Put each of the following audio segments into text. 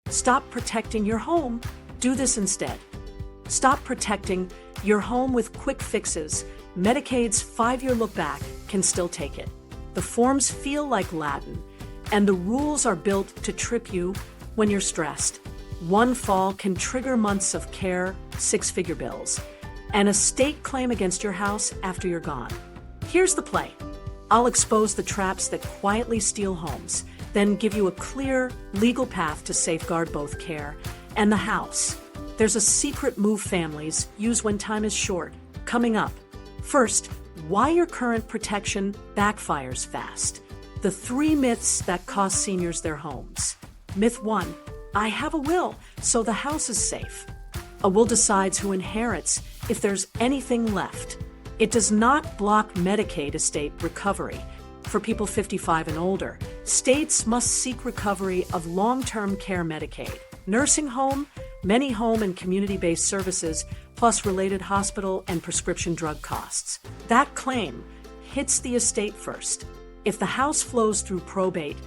Stop protecting your home. Do this instead. Stop protecting your home with quick fixes. Medicaid's 5-year look-back can still take it. The forms feel like Latin, and the rules are built to trip you when you're stressed. One fall can trigger months of care, 6-figure bills, and a state claim against your house after you're gone. Here's the play. I'll expose the traps that quietly steal homes, then give you a clear, legal path to safeguard both care and the house. There's a secret move families use when time is short. Coming up. First, why your current protection backfires fast. The 3 myths that cost seniors their homes. Myth 1. I have a will, so the house is safe. A will decides who inherits if there's anything left. It does not block Medicaid Estate Recovery. For people 55 and older, states must seek recovery of long-term care Medicaid, nursing home, many home and community-based services, plus related hospital and prescription drug costs. That claim hits the estate first. If the house flows through probate,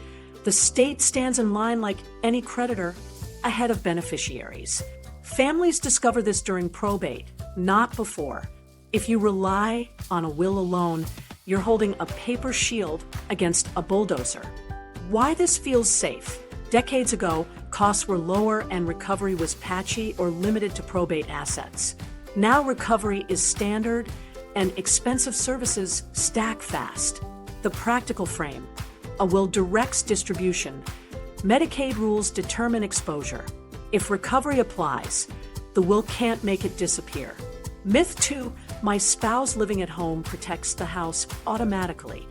the state stands in line like any creditor ahead of beneficiaries. Families discover this during probate, not before. If you rely on a will alone, you're holding a paper shield against a bulldozer. Why this feels safe? Decades ago, costs were lower and recovery was patchy or limited to probate assets. Now recovery is standard and expensive services stack fast. The practical frame. A will directs distribution. Medicaid rules determine exposure. If recovery applies, the will can't make it disappear. Myth 2, my spouse living at home protects the house automatically.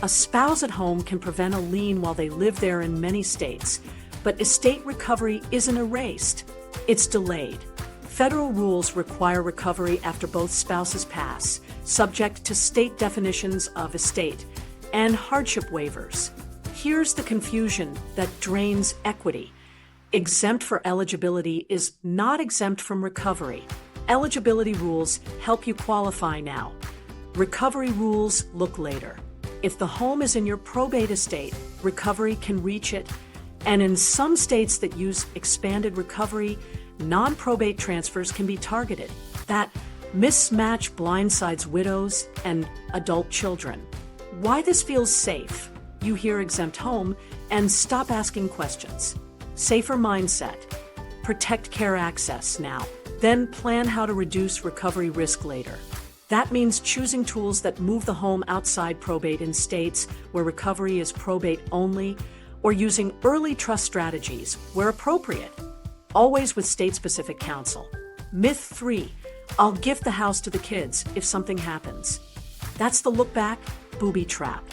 A spouse at home can prevent a lien while they live there in many states, but estate recovery isn't erased, it's delayed. Federal rules require recovery after both spouses pass, subject to state definitions of estate and hardship waivers. Here's the confusion that drains equity. Exempt for eligibility is not exempt from recovery. Eligibility rules help you qualify now. Recovery rules look later. If the home is in your probate estate, recovery can reach it. And in some states that use expanded recovery, non-probate transfers can be targeted. That mismatch blindsides widows and adult children. Why this feels safe? You hear exempt home and stop asking questions. Safer mindset. Protect care access now. Then plan how to reduce recovery risk later. That means choosing tools that move the home outside probate in states where recovery is probate only, or using early trust strategies where appropriate, always with state-specific counsel. Myth 3, I'll gift the house to the kids if something happens. That's the look-back booby trap.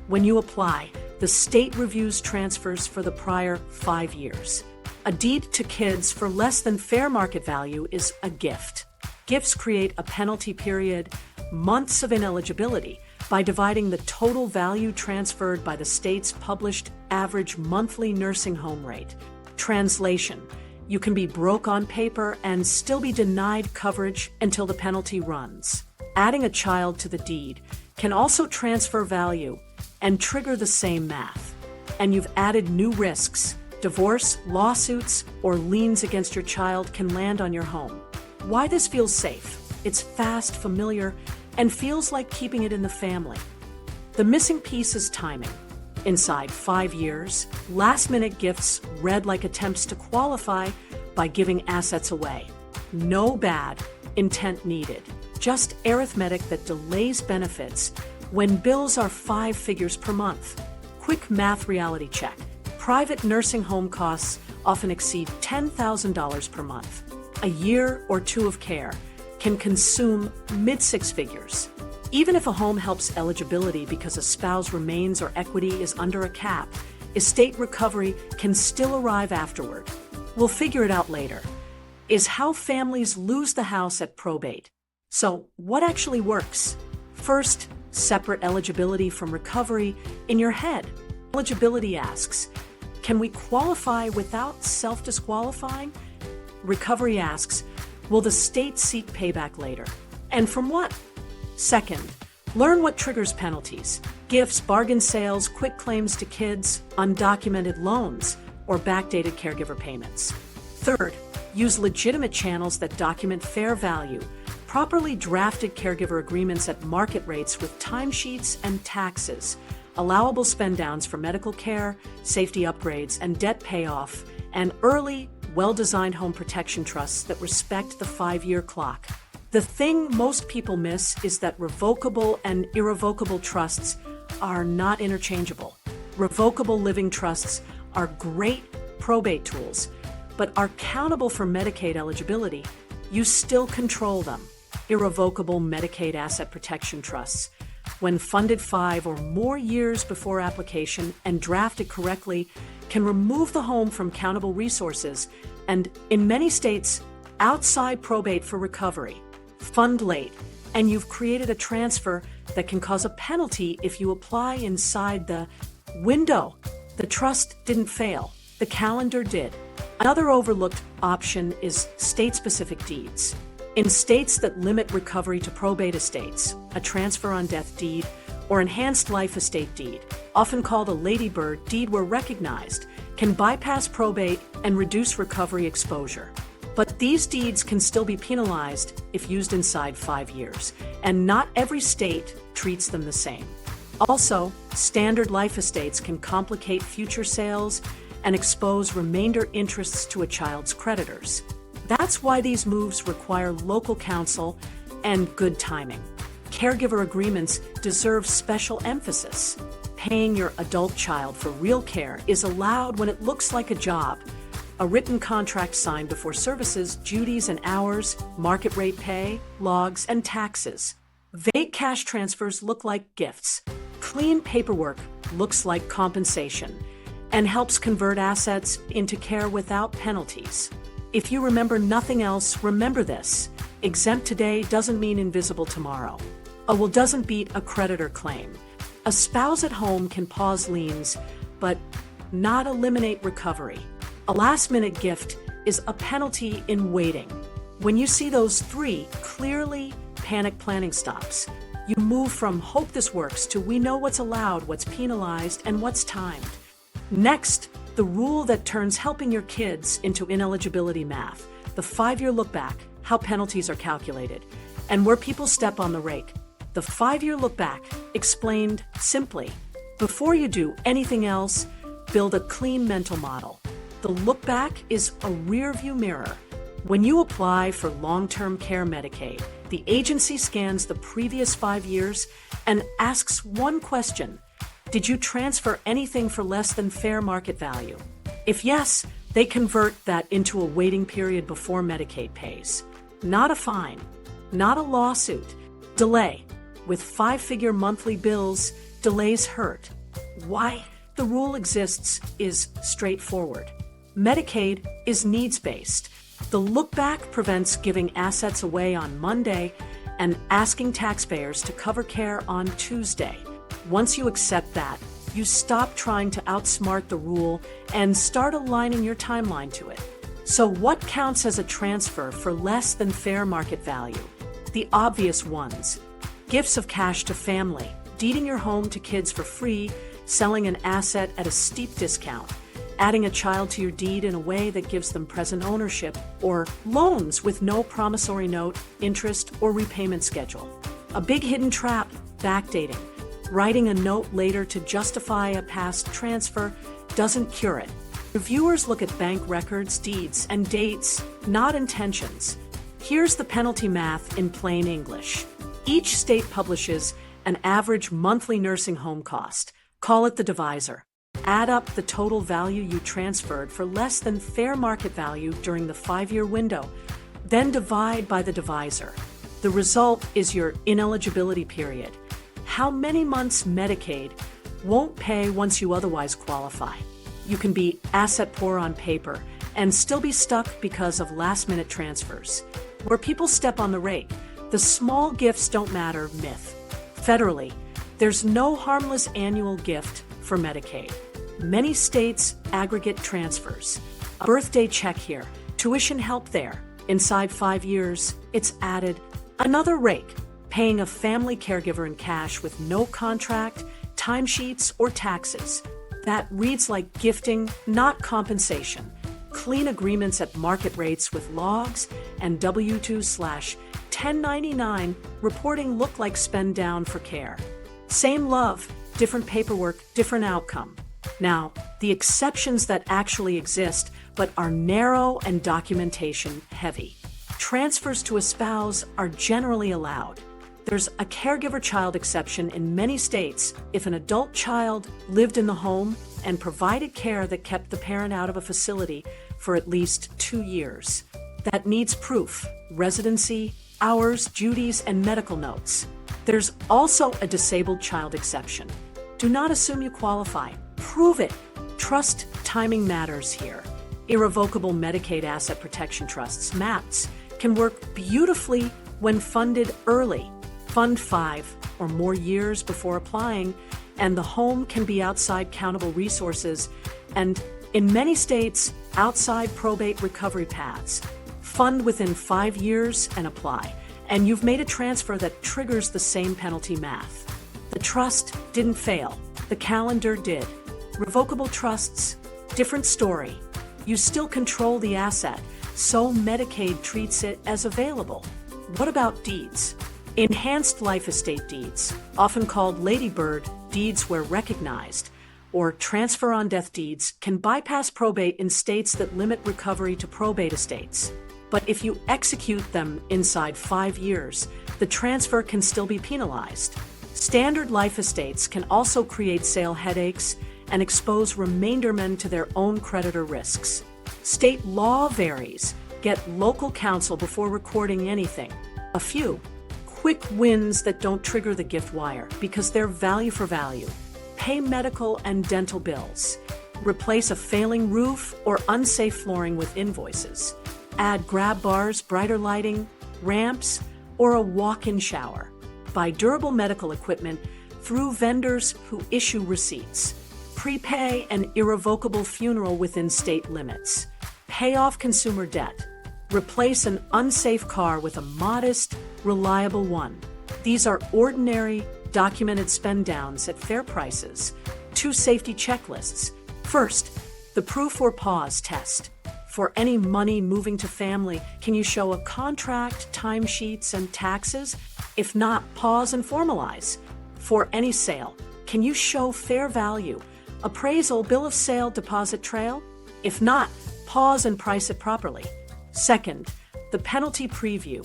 When you apply, the state reviews transfers for the prior 5 years. A deed to kids for less than fair market value is a gift. Gifts create a penalty period, months of ineligibility, by dividing the total value transferred by the state's published average monthly nursing home rate. Translation: you can be broke on paper and still be denied coverage until the penalty runs. Adding a child to the deed can also transfer value and trigger the same math. And you've added new risks. Divorce, lawsuits, or liens against your child can land on your home. Why this feels safe? It's fast, familiar, and feels like keeping it in the family. The missing piece is timing. Inside 5 years, last-minute gifts read like attempts to qualify by giving assets away. No bad intent needed, just arithmetic that delays benefits when bills are 5 figures per month. Quick math reality check. Private nursing home costs often exceed $10,000 per month. A year or 2 of care can consume mid-6 figures. Even if a home helps eligibility because a spouse remains or equity is under a cap, estate recovery can still arrive afterward. We'll figure it out later. Is how families lose the house at probate. So, what actually works? First, separate eligibility from recovery in your head. Eligibility asks, can we qualify without self-disqualifying? Recovery asks, will the state seek payback later? And from what? Second, learn what triggers penalties. Gifts, bargain sales, quick claims to kids, undocumented loans, or backdated caregiver payments. Third, use legitimate channels that document fair value, properly drafted caregiver agreements at market rates with timesheets and taxes, allowable spend-downs for medical care, safety upgrades, and debt payoff, and early, well-designed home protection trusts that respect the 5-year clock. The thing most people miss is that revocable and irrevocable trusts are not interchangeable. Revocable living trusts are great probate tools, but are countable for Medicaid eligibility. You still control them. Irrevocable Medicaid Asset Protection Trusts, when funded 5 or more years before application and drafted correctly, can remove the home from countable resources and, in many states, outside probate for recovery. Fund late, and you've created a transfer that can cause a penalty if you apply inside the window. The trust didn't fail, the calendar did. Another overlooked option is state-specific deeds. In states that limit recovery to probate estates, a transfer on death deed, or enhanced life estate deed, often called a ladybird deed where recognized, can bypass probate and reduce recovery exposure. But these deeds can still be penalized if used inside 5 years, and not every state treats them the same. Also, standard life estates can complicate future sales and expose remainder interests to a child's creditors. That's why these moves require local counsel and good timing. Caregiver agreements deserve special emphasis. Paying your adult child for real care is allowed when it looks like a job. A written contract signed before services, duties and hours, market rate pay, logs, and taxes. Vague cash transfers look like gifts. Clean paperwork looks like compensation and helps convert assets into care without penalties. If you remember nothing else, remember this. Exempt today doesn't mean invisible tomorrow. A will doesn't beat a creditor claim. A spouse at home can pause liens, but not eliminate recovery. A last-minute gift is a penalty in waiting. When you see those 3 clearly panic planning stops, you move from hope this works to we know what's allowed, what's penalized, and what's timed. Next, the rule that turns helping your kids into ineligibility math, the 5-year look back, how penalties are calculated, and where people step on the rake. The 5-year look back, explained simply. Before you do anything else, build a clean mental model. The look back is a rearview mirror. When you apply for long-term care Medicaid, the agency scans the previous 5 years and asks one question: did you transfer anything for less than fair market value? If yes, they convert that into a waiting period before Medicaid pays. Not a fine, not a lawsuit. Delay. With 5-figure monthly bills, delays hurt. Why the rule exists is straightforward. Medicaid is needs-based. The look-back prevents giving assets away on Monday and asking taxpayers to cover care on Tuesday. Once you accept that, you stop trying to outsmart the rule and start aligning your timeline to it. So what counts as a transfer for less than fair market value? The obvious ones. Gifts of cash to family, deeding your home to kids for free, selling an asset at a steep discount, adding a child to your deed in a way that gives them present ownership, or loans with no promissory note, interest, or repayment schedule. A big hidden trap, backdating. Writing a note later to justify a past transfer doesn't cure it. Reviewers look at bank records, deeds, and dates, not intentions. Here's the penalty math in plain English. Each state publishes an average monthly nursing home cost. Call it the divisor. Add up the total value you transferred for less than fair market value during the 5-year window, then divide by the divisor. The result is your ineligibility period. How many months Medicaid won't pay once you otherwise qualify. You can be asset poor on paper and still be stuck because of last-minute transfers. Where people step on the rake, the small gifts don't matter myth. Federally, there's no harmless annual gift for Medicaid. Many states aggregate transfers. A birthday check here, tuition help there. Inside 5 years, it's added. Another rake, paying a family caregiver in cash with no contract, timesheets, or taxes. that reads like gifting, not compensation. Clean agreements at market rates with logs and W-2/1099 reporting look like spend down for care. Same love, different paperwork, different outcome. Now, the exceptions that actually exist but are narrow and documentation heavy. Transfers to a spouse are generally allowed. There's a caregiver child exception in many states if an adult child lived in the home and provided care that kept the parent out of a facility for at least 2 years. That needs proof, residency, hours, duties, and medical notes. There's also a disabled child exception. Do not assume you qualify. Prove it. Trust timing matters here. Irrevocable Medicaid Asset Protection Trusts, MAPTs, can work beautifully when funded early. Fund 5 or more years before applying, and the home can be outside countable resources, and in many states, outside probate recovery paths. Fund within 5 years and apply, and you've made a transfer that triggers the same penalty math. The trust didn't fail. The calendar did. Revocable trusts, different story. You still control the asset, so Medicaid treats it as available. What about deeds? Enhanced life estate deeds, often called ladybird deeds where recognized, or transfer on death deeds, can bypass probate in states that limit recovery to probate estates. But if you execute them inside 5 years, the transfer can still be penalized. Standard life estates can also create sale headaches and expose remaindermen to their own creditor risks. State law varies. Get local counsel before recording anything. A few quick wins that don't trigger the gift wire because they're value for value. Pay medical and dental bills. Replace a failing roof or unsafe flooring with invoices. Add grab bars, brighter lighting, ramps, or a walk-in shower. Buy durable medical equipment through vendors who issue receipts. Prepay an irrevocable funeral within state limits. Pay off consumer debt. Replace an unsafe car with a modest, reliable one. These are ordinary, documented spend downs at fair prices. 2 safety checklists. First, the proof or pause test. For any money moving to family, can you show a contract, timesheets, and taxes? If not, pause and formalize. For any sale, can you show fair value, appraisal, bill of sale, deposit trail? If not, pause and price it properly. Second, the penalty preview.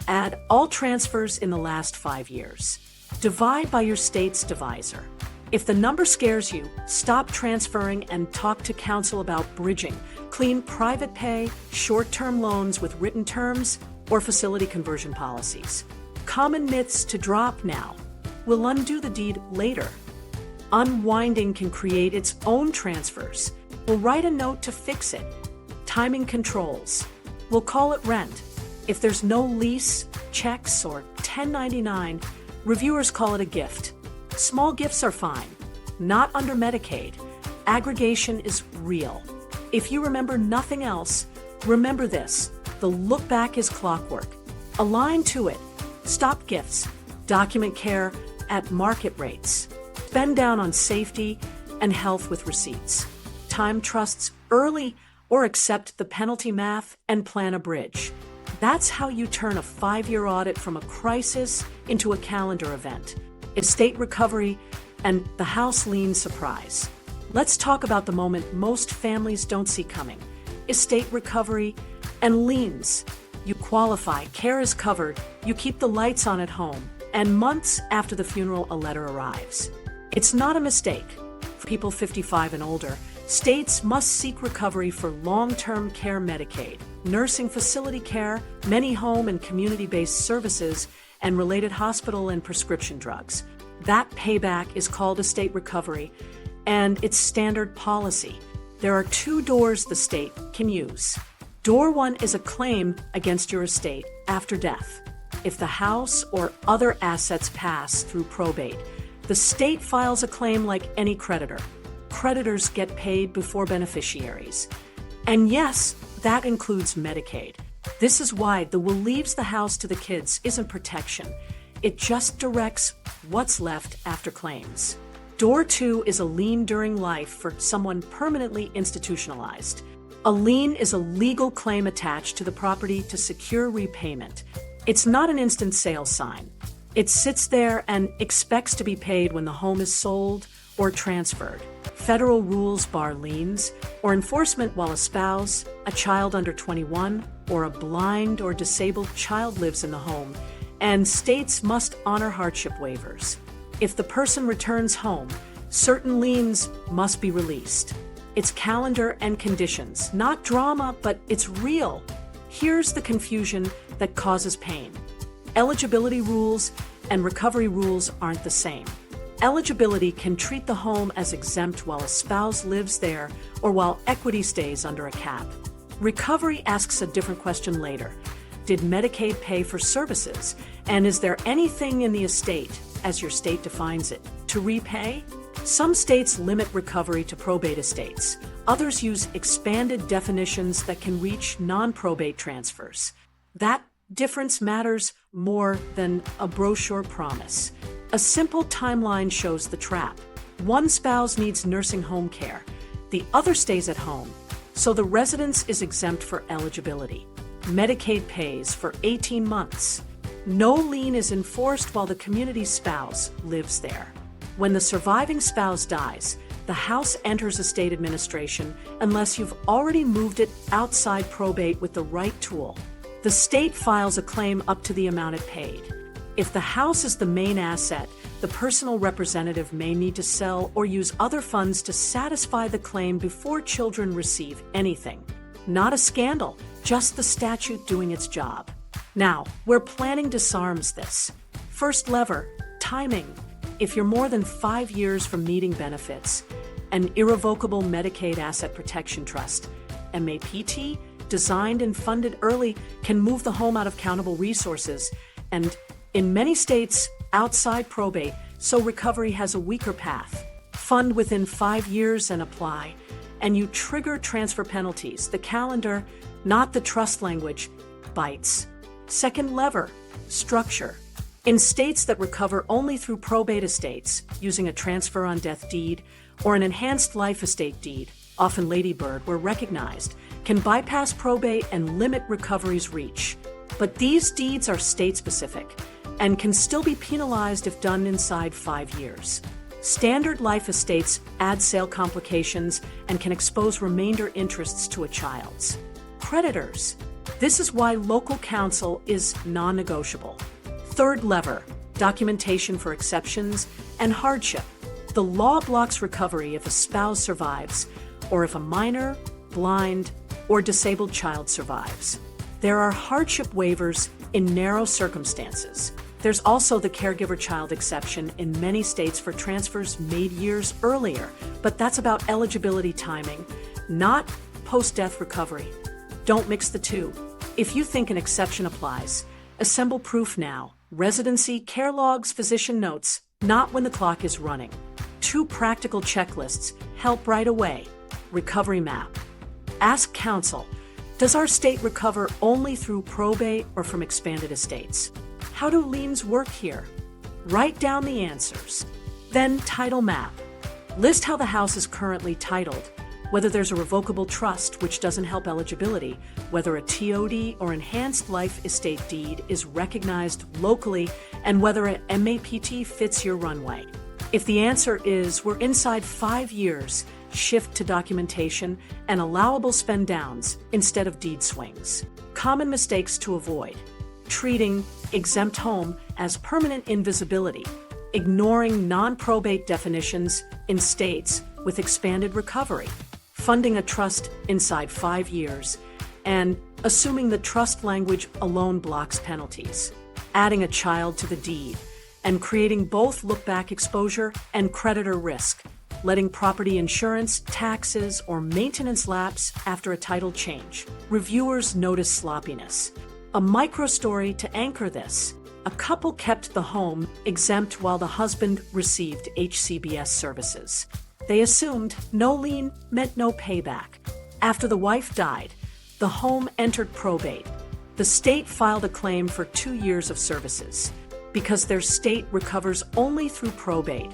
Add all transfers in the last 5 years. Divide by your state's divisor. If the number scares you, stop transferring and talk to counsel about bridging. Clean private pay, short-term loans with written terms, or facility conversion policies. Common myths to drop now. We'll undo the deed later. Unwinding can create its own transfers. We'll write a note to fix it. Timing controls. We'll call it rent. If there's no lease, checks, or 1099, reviewers call it a gift. Small gifts are fine. Not under Medicaid. Aggregation is real. If you remember nothing else, remember this. The look back is clockwork. Align to it. Stop gifts. Document care at market rates. Spend down on safety and health with receipts. Time trusts early or accept the penalty math and plan a bridge. That's how you turn a 5-year audit from a crisis into a calendar event. Estate recovery and the house lien surprise. Let's talk about the moment most families don't see coming. Estate recovery and liens. You qualify, care is covered, you keep the lights on at home, and months after the funeral a letter arrives. It's not a mistake. For people 55 and older, states must seek recovery for long-term care Medicaid, nursing facility care, many home and community-based services, and related hospital and prescription drugs. That payback is called estate recovery, and it's standard policy. There are 2 doors the state can use. Door 1 is a claim against your estate after death. If the house or other assets pass through probate, the state files a claim like any creditor. Creditors get paid before beneficiaries. And yes, that includes Medicaid. This is why the will leaves the house to the kids isn't protection. It just directs what's left after claims. Door 2 is a lien during life for someone permanently institutionalized. A lien is a legal claim attached to the property to secure repayment. It's not an instant sale sign. It sits there and expects to be paid when the home is sold or transferred. Federal rules bar liens or enforcement while a spouse, a child under 21, or a blind or disabled child lives in the home, and states must honor hardship waivers. If the person returns home, certain liens must be released. It's calendar and conditions, not drama, but it's real. Here's the confusion that causes pain. Eligibility rules and recovery rules aren't the same. Eligibility can treat the home as exempt while a spouse lives there or while equity stays under a cap. Recovery asks a different question later. Did Medicaid pay for services? And is there anything in the estate, as your state defines it, to repay? Some states limit recovery to probate estates. Others use expanded definitions that can reach non-probate transfers. That difference matters more than a brochure promise. A simple timeline shows the trap. One spouse needs nursing home care. The other stays at home, so the residence is exempt for eligibility. Medicaid pays for 18 months. No lien is enforced while the community spouse lives there. When the surviving spouse dies, the house enters estate administration unless you've already moved it outside probate with the right tool. The state files a claim up to the amount it paid. If the house is the main asset, the personal representative may need to sell or use other funds to satisfy the claim before children receive anything. Not a scandal, just the statute doing its job. Now, where planning disarms this. First lever, timing. If you're more than 5 years from needing benefits, an irrevocable Medicaid Asset Protection Trust, MAPT, designed and funded early, can move the home out of countable resources and, in many states, outside probate, so recovery has a weaker path. Fund within 5 years and apply, and you trigger transfer penalties. The calendar, not the trust language, bites. Second lever, structure. In states that recover only through probate estates, using a transfer on death deed or an enhanced life estate deed, often Ladybird, were recognized, can bypass probate and limit recovery's reach. But these deeds are state-specific and can still be penalized if done inside 5 years. Standard life estates add sale complications and can expose remainder interests to a child's. Creditors. This is why local counsel is non-negotiable. Third lever, documentation for exceptions and hardship. The law blocks recovery if a spouse survives or if a minor, blind, or disabled child survives. There are hardship waivers in narrow circumstances. There's also the caregiver child exception in many states for transfers made years earlier, but that's about eligibility timing, not post-death recovery. Don't mix the two. If you think an exception applies, assemble proof now. Residency, care logs, physician notes, not when the clock is running. 2 practical checklists help right away. Recovery map. Ask counsel, does our state recover only through probate or from expanded estates? How do liens work here? Write down the answers. Then title map. List how the house is currently titled, whether there's a revocable trust, which doesn't help eligibility, whether a TOD or enhanced life estate deed is recognized locally, and whether a MAPT fits your runway. If the answer is we're inside 5 years, shift to documentation and allowable spend downs instead of deed swings. Common mistakes to avoid. Treating exempt home as permanent invisibility, ignoring non-probate definitions in states with expanded recovery, funding a trust inside 5 years, and assuming the trust language alone blocks penalties, adding a child to the deed, and creating both look-back exposure and creditor risk, letting property insurance, taxes, or maintenance lapse after a title change. Reviewers notice sloppiness. A micro-story to anchor this. A couple kept the home exempt while the husband received HCBS services. They assumed no lien meant no payback. After the wife died, the home entered probate. The state filed a claim for 2 years of services. Because their state recovers only through probate,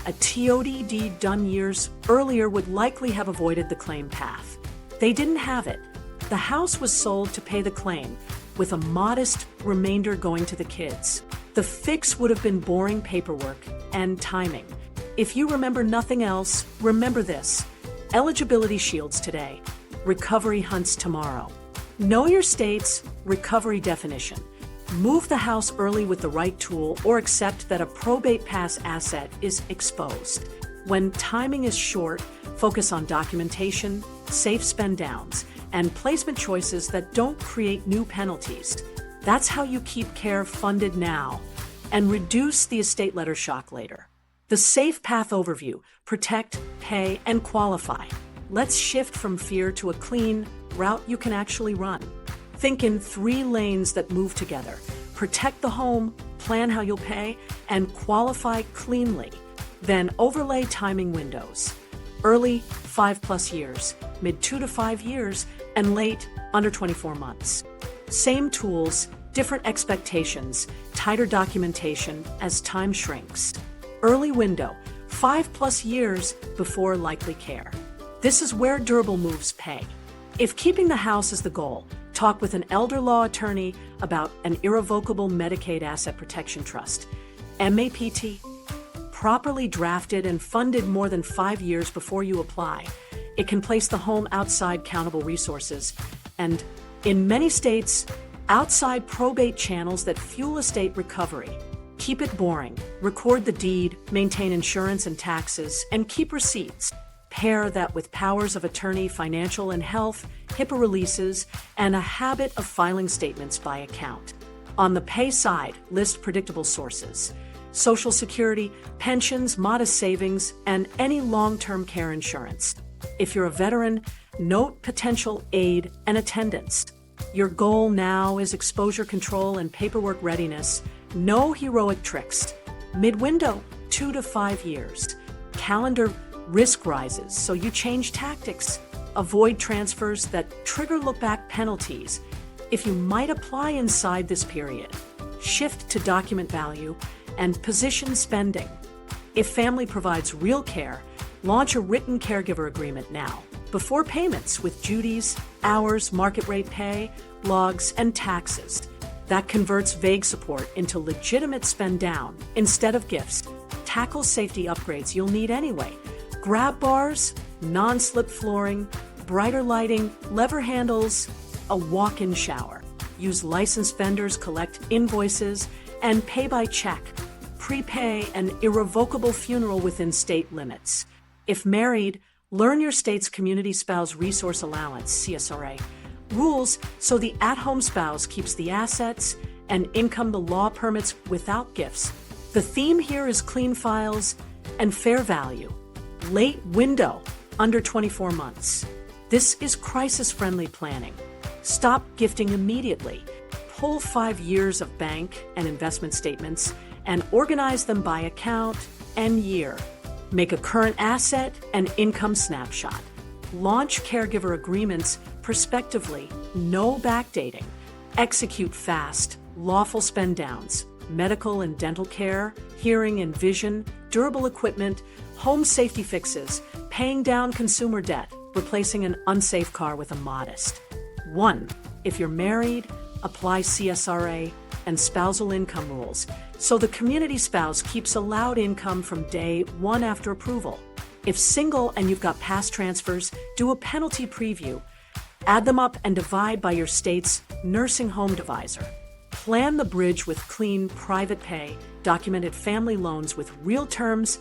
A TOD done years earlier would likely have avoided the claim path. They didn't have it. The house was sold to pay the claim, with a modest remainder going to the kids. The fix would have been boring paperwork and timing. If you remember nothing else, remember this. Eligibility shields today, recovery hunts tomorrow. Know your state's recovery definition. Move the house early with the right tool, or accept that a probate pass asset is exposed. When timing is short, focus on documentation, safe spend downs, and placement choices that don't create new penalties. That's how you keep care funded now and reduce the estate letter shock later. The Safe Path Overview: protect, pay, and qualify. Let's shift from fear to a clean route you can actually run. Think in 3 lanes that move together. Protect the home, plan how you'll pay, and qualify cleanly. Then overlay timing windows. Early, 5+ years, mid 2 to 5 years, and late, under 24 months. Same tools, different expectations, tighter documentation as time shrinks. Early window, 5+ years before likely care. This is where durable moves pay. If keeping the house is the goal, talk with an elder law attorney about an irrevocable Medicaid Asset Protection Trust, MAPT. Properly drafted and funded more than 5 years before you apply, it can place the home outside countable resources and, in many states, outside probate channels that fuel estate recovery. Keep it boring, record the deed, maintain insurance and taxes, and keep receipts. Pair that with powers of attorney, financial and health, HIPAA releases, and a habit of filing statements by account. On the pay side, list predictable sources: Social Security, pensions, modest savings, and any long-term care insurance. If you're a veteran, note potential aid and attendance. Your goal now is exposure control and paperwork readiness. No heroic tricks. Mid-window, 2 to 5 years. Calendar risk rises, so you change tactics. Avoid transfers that trigger look-back penalties if you might apply inside this period. Shift to document value and position spending. If family provides real care, launch a written caregiver agreement now, before payments, with duties, hours, market rate pay, logs, and taxes. That converts vague support into legitimate spend down instead of gifts. Tackle safety upgrades you'll need anyway. Grab bars, non-slip flooring, brighter lighting, lever handles, a walk-in shower. Use licensed vendors, collect invoices, and pay by check. Prepay an irrevocable funeral within state limits. If married, learn your state's Community Spouse Resource Allowance, CSRA, rules so the at-home spouse keeps the assets and income the law permits without gifts. The theme here is clean files and fair value. Late window, under 24 months. This is crisis-friendly planning. Stop gifting immediately. Pull 5 years of bank and investment statements and organize them by account and year. Make a current asset and income snapshot. Launch caregiver agreements prospectively, no backdating. Execute fast, lawful spend downs, medical and dental care, hearing and vision, durable equipment, home safety fixes, paying down consumer debt, replacing an unsafe car with a modest. 1. If you're married, apply CSRA and spousal income rules, so the community spouse keeps allowed income from day 1 after approval. If single and you've got past transfers, do a penalty preview. Add them up and divide by your state's nursing home divisor. Plan the bridge with clean private pay, documented family loans with real terms,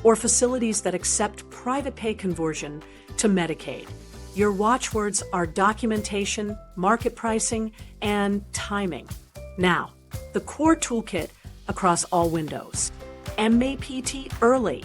or facilities that accept private pay conversion to Medicaid. Your watchwords are documentation, market pricing, and timing. Now, the core toolkit across all windows. MAPT early,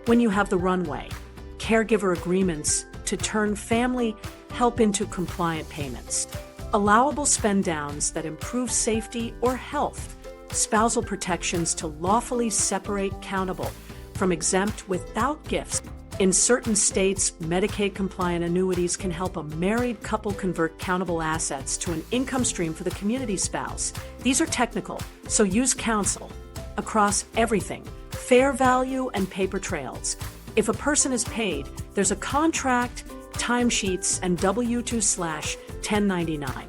when you have the runway. Caregiver agreements to turn family help into compliant payments. Allowable spend downs that improve safety or health. Spousal protections to lawfully separate countable from exempt without gifts. In certain states, Medicaid-compliant annuities can help a married couple convert countable assets to an income stream for the community spouse. These are technical, so use counsel. across everything, fair value and paper trails. If a person is paid, there's a contract, timesheets, and W-2/1099.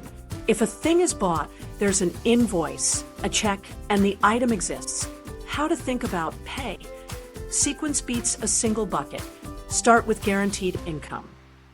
If a thing is bought, there's an invoice, a check, and the item exists. How to think about pay. Sequence beats a single bucket. Start with guaranteed income.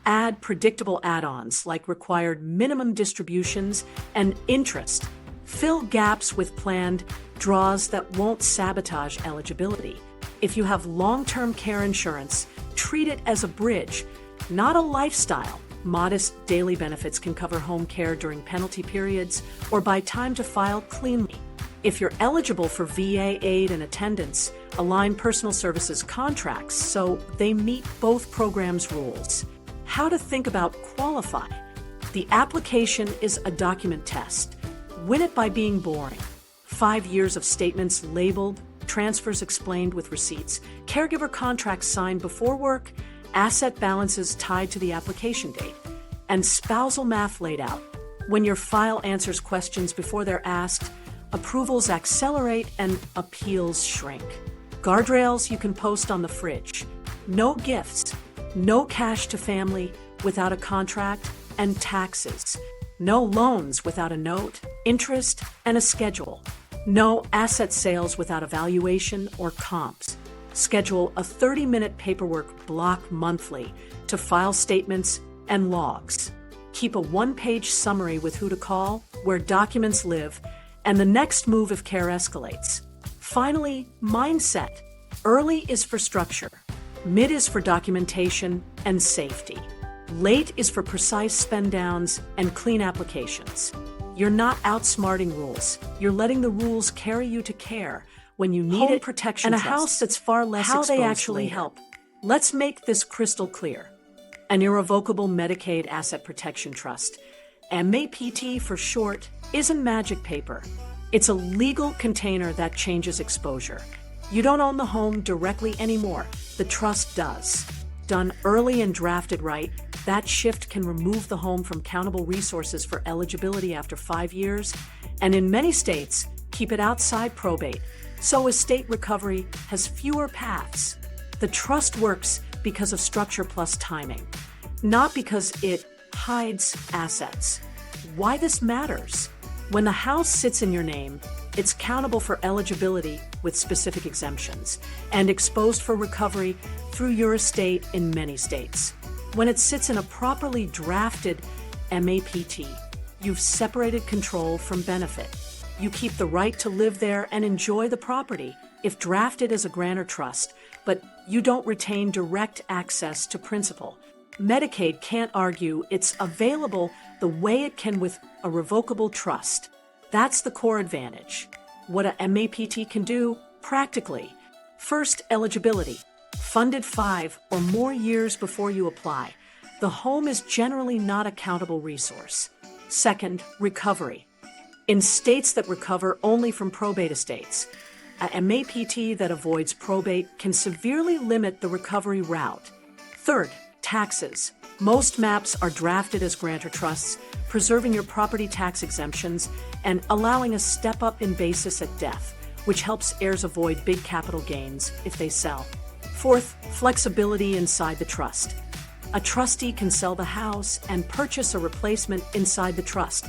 Add predictable add-ons like required minimum distributions and interest. Fill gaps with planned draws that won't sabotage eligibility. If you have long-term care insurance, treat it as a bridge, not a lifestyle. Modest daily benefits can cover home care during penalty periods or buy time to file cleanly. If you're eligible for VA aid and attendance, align personal services contracts so they meet both programs' rules. How to think about qualify. The application is a document test. Win it by being boring. 5 years of statements labeled, transfers explained with receipts, caregiver contracts signed before work, asset balances tied to the application date, and spousal math laid out. When your file answers questions before they're asked, approvals accelerate and appeals shrink. Guardrails you can post on the fridge. No gifts, no cash to family without a contract, and taxes. No loans without a note, interest, and a schedule. No asset sales without evaluation or comps. Schedule a 30-minute paperwork block monthly to file statements and logs. Keep a one-page summary with who to call, where documents live, and the next move if care escalates. Finally, mindset. Early is for structure. Mid is for documentation and safety. Late is for precise spend downs and clean applications. You're not outsmarting rules. You're letting the rules carry you to care when you need home protection and a house that's far less exposed. How they actually help. Let's make this crystal clear. An irrevocable Medicaid Asset Protection Trust, MAPT for short, isn't magic paper. It's a legal container that changes exposure. You don't own the home directly anymore. The trust does. Done early and drafted right, that shift can remove the home from countable resources for eligibility after 5 years, and in many states, keep it outside probate, so estate recovery has fewer paths. The trust works because of structure plus timing, not because it hides assets. Why this matters? When the house sits in your name, it's countable for eligibility with specific exemptions and exposed for recovery through your estate in many states. When it sits in a properly drafted MAPT, you've separated control from benefit. You keep the right to live there and enjoy the property if drafted as a grantor trust, but you don't retain direct access to principal. Medicaid can't argue it's available the way it can with a revocable trust. That's the core advantage. What a MAPT can do, practically. First, eligibility. Funded 5 or more years before you apply. The home is generally not a countable resource. Second, recovery. In states that recover only from probate estates, a MAPT that avoids probate can severely limit the recovery route. Third, taxes. Most MAPs are drafted as grantor trusts, preserving your property tax exemptions and allowing a step up in basis at death, which helps heirs avoid big capital gains if they sell. Fourth, flexibility inside the trust. A trustee can sell the house and purchase a replacement inside the trust.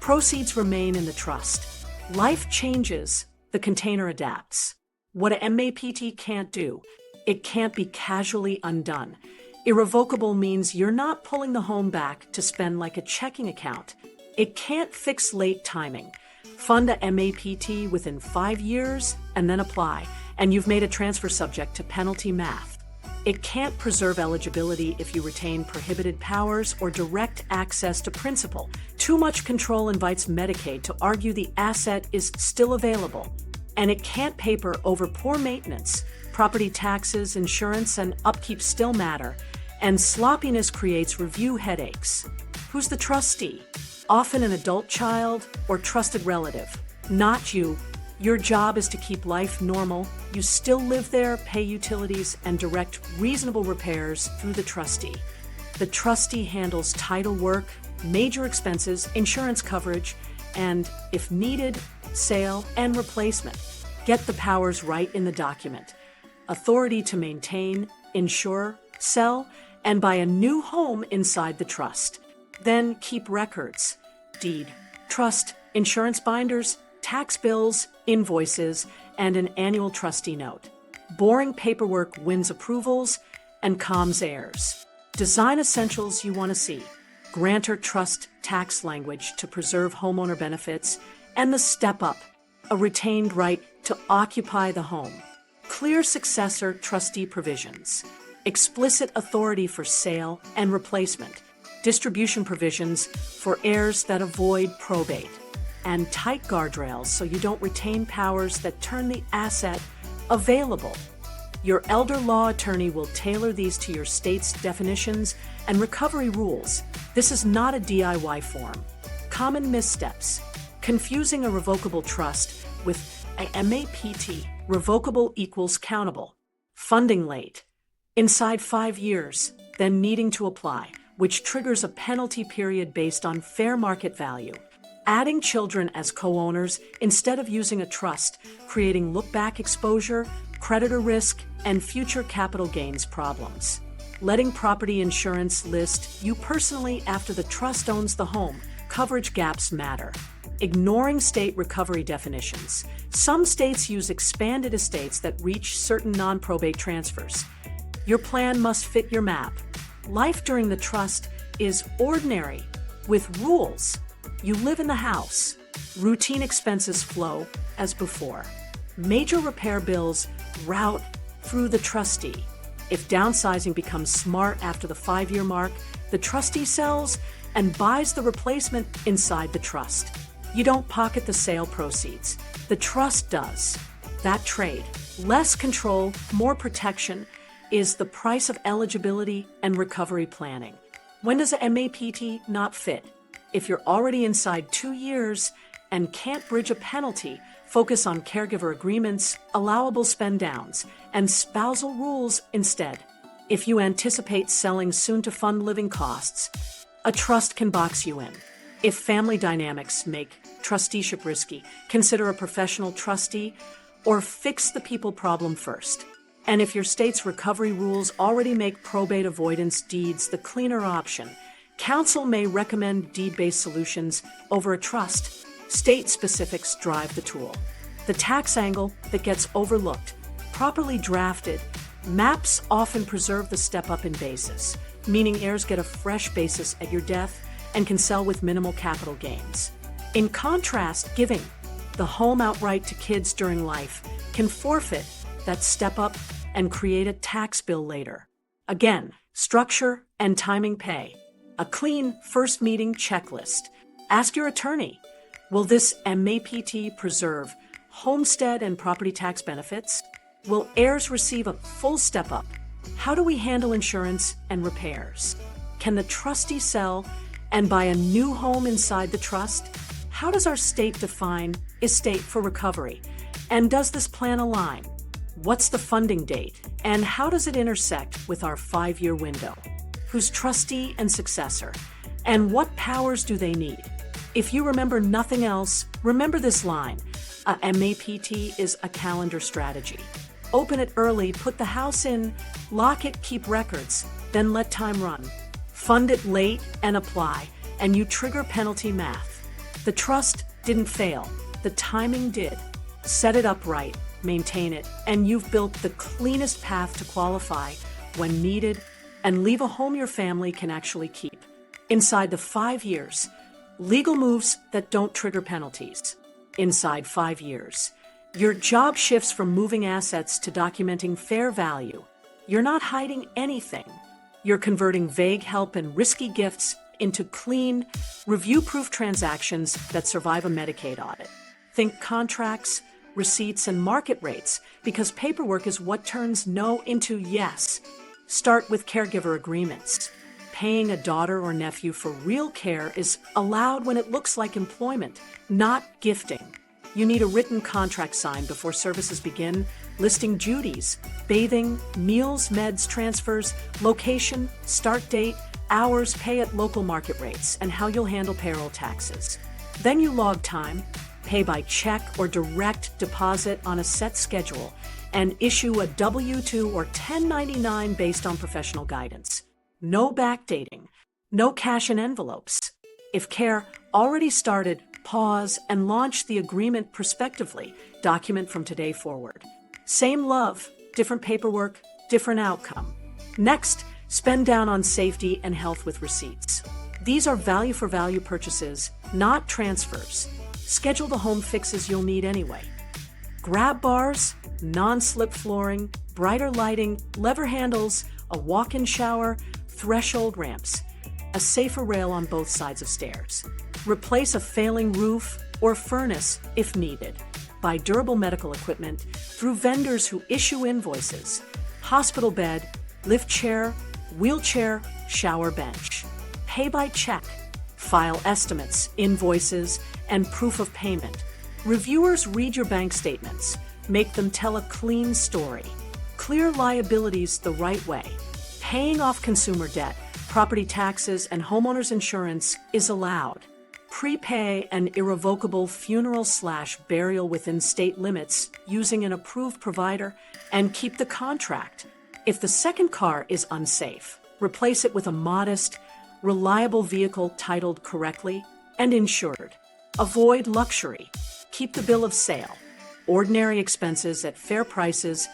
Proceeds remain in the trust. Life changes, the container adapts. What a MAPT can't do, it can't be casually undone. Irrevocable means you're not pulling the home back to spend like a checking account. It can't fix late timing. Fund a MAPT within 5 years and then apply, and you've made a transfer subject to penalty math. It can't preserve eligibility if you retain prohibited powers or direct access to principal. Too much control invites Medicaid to argue the asset is still available. And it can't paper over poor maintenance. Property taxes, insurance, and upkeep still matter. And sloppiness creates review headaches. Who's the trustee? Often an adult child or trusted relative. Not you. Your job is to keep life normal. You still live there, pay utilities, and direct reasonable repairs through the trustee. The trustee handles title work, major expenses, insurance coverage, and, if needed, sale and replacement. Get the powers right in the document. Authority to maintain, insure, sell, and buy a new home inside the trust. Then keep records, deed, trust, insurance binders, tax bills, invoices, and an annual trustee note. Boring paperwork wins approvals and calms heirs. Design essentials you want to see. Grantor trust tax language to preserve homeowner benefits, and the step up, a retained right to occupy the home. Clear successor trustee provisions. Explicit authority for sale and replacement. Distribution provisions for heirs that avoid probate. And tight guardrails so you don't retain powers that turn the asset available. Your elder law attorney will tailor these to your state's definitions and recovery rules. This is not a DIY form. Common missteps. Confusing a revocable trust with a MAPT, revocable equals countable. Funding late. Inside 5 years, then needing to apply, which triggers a penalty period based on fair market value. Adding children as co-owners instead of using a trust, creating look-back exposure, creditor risk, and future capital gains problems. Letting property insurance list you personally after the trust owns the home. Coverage gaps matter. Ignoring state recovery definitions. Some states use expanded estates that reach certain non-probate transfers. Your plan must fit your map. Life during the trust is ordinary, with rules. You live in the house. Routine expenses flow as before. Major repair bills route through the trustee. If downsizing becomes smart after the 5-year mark, the trustee sells and buys the replacement inside the trust. You don't pocket the sale proceeds. The trust does. That trade, less control, more protection, is the price of eligibility and recovery planning. When does a MAPT not fit? If you're already inside 2 years and can't bridge a penalty, focus on caregiver agreements, allowable spend downs, and spousal rules instead. If you anticipate selling soon to fund living costs, a trust can box you in. If family dynamics make trusteeship risky, consider a professional trustee or fix the people problem first. And if your state's recovery rules already make probate avoidance deeds the cleaner option, counsel may recommend deed-based solutions over a trust. State specifics drive the tool. The tax angle that gets overlooked. Properly drafted, MAPs often preserve the step-up in basis, meaning heirs get a fresh basis at your death and can sell with minimal capital gains. In contrast, giving the home outright to kids during life can forfeit that step-up and create a tax bill later. Again, structure and timing pay. A clean first meeting checklist. Ask your attorney, will this MAPT preserve homestead and property tax benefits? Will heirs receive a full step-up? How do we handle insurance and repairs? Can the trustee sell and buy a new home inside the trust? How does our state define estate for recovery? And does this plan align? What's the funding date? And how does it intersect with our 5-year window? Who's trustee and successor? And what powers do they need? If you remember nothing else, remember this line. A MAPT is a calendar strategy. Open it early, put the house in, lock it, keep records, then let time run. Fund it late and apply, and you trigger penalty math. The trust didn't fail, the timing did. Set it up right, maintain it, and you've built the cleanest path to qualify when needed and leave a home your family can actually keep. Inside the 5 years, legal moves that don't trigger penalties. Inside 5 years, your job shifts from moving assets to documenting fair value. You're not hiding anything. You're converting vague help and risky gifts into clean, review-proof transactions that survive a Medicaid audit. Think contracts, receipts, and market rates, because paperwork is what turns no into yes. Start with caregiver agreements. Paying a daughter or nephew for real care is allowed when it looks like employment, not gifting. You need a written contract signed before services begin, listing duties, bathing, meals, meds, transfers, location, start date, hours, pay at local market rates, and how you'll handle payroll taxes. Then you log time, pay by check or direct deposit on a set schedule, and issue a W-2 or 1099 based on professional guidance. No backdating, no cash in envelopes. If care already started, pause and launch the agreement prospectively. Document from today forward. Same love, different paperwork, different outcome. Next, spend down on safety and health with receipts. These are value for value purchases, not transfers. Schedule the home fixes you'll need anyway. Grab bars, non-slip flooring, brighter lighting, lever handles, a walk-in shower, threshold ramps, a safer rail on both sides of stairs. Replace a failing roof or furnace if needed. Buy durable medical equipment through vendors who issue invoices. Hospital bed, lift chair, wheelchair, shower bench. Pay by check. File estimates, invoices, and proof of payment. Reviewers read your bank statements. Make them tell a clean story. Clear liabilities the right way. Paying off consumer debt, property taxes, and homeowners insurance is allowed. Prepay an irrevocable funeral/burial within state limits using an approved provider, and keep the contract. If the second car is unsafe, replace it with a modest, reliable vehicle titled correctly and insured. Avoid luxury. Keep the bill of sale. Ordinary expenses at fair prices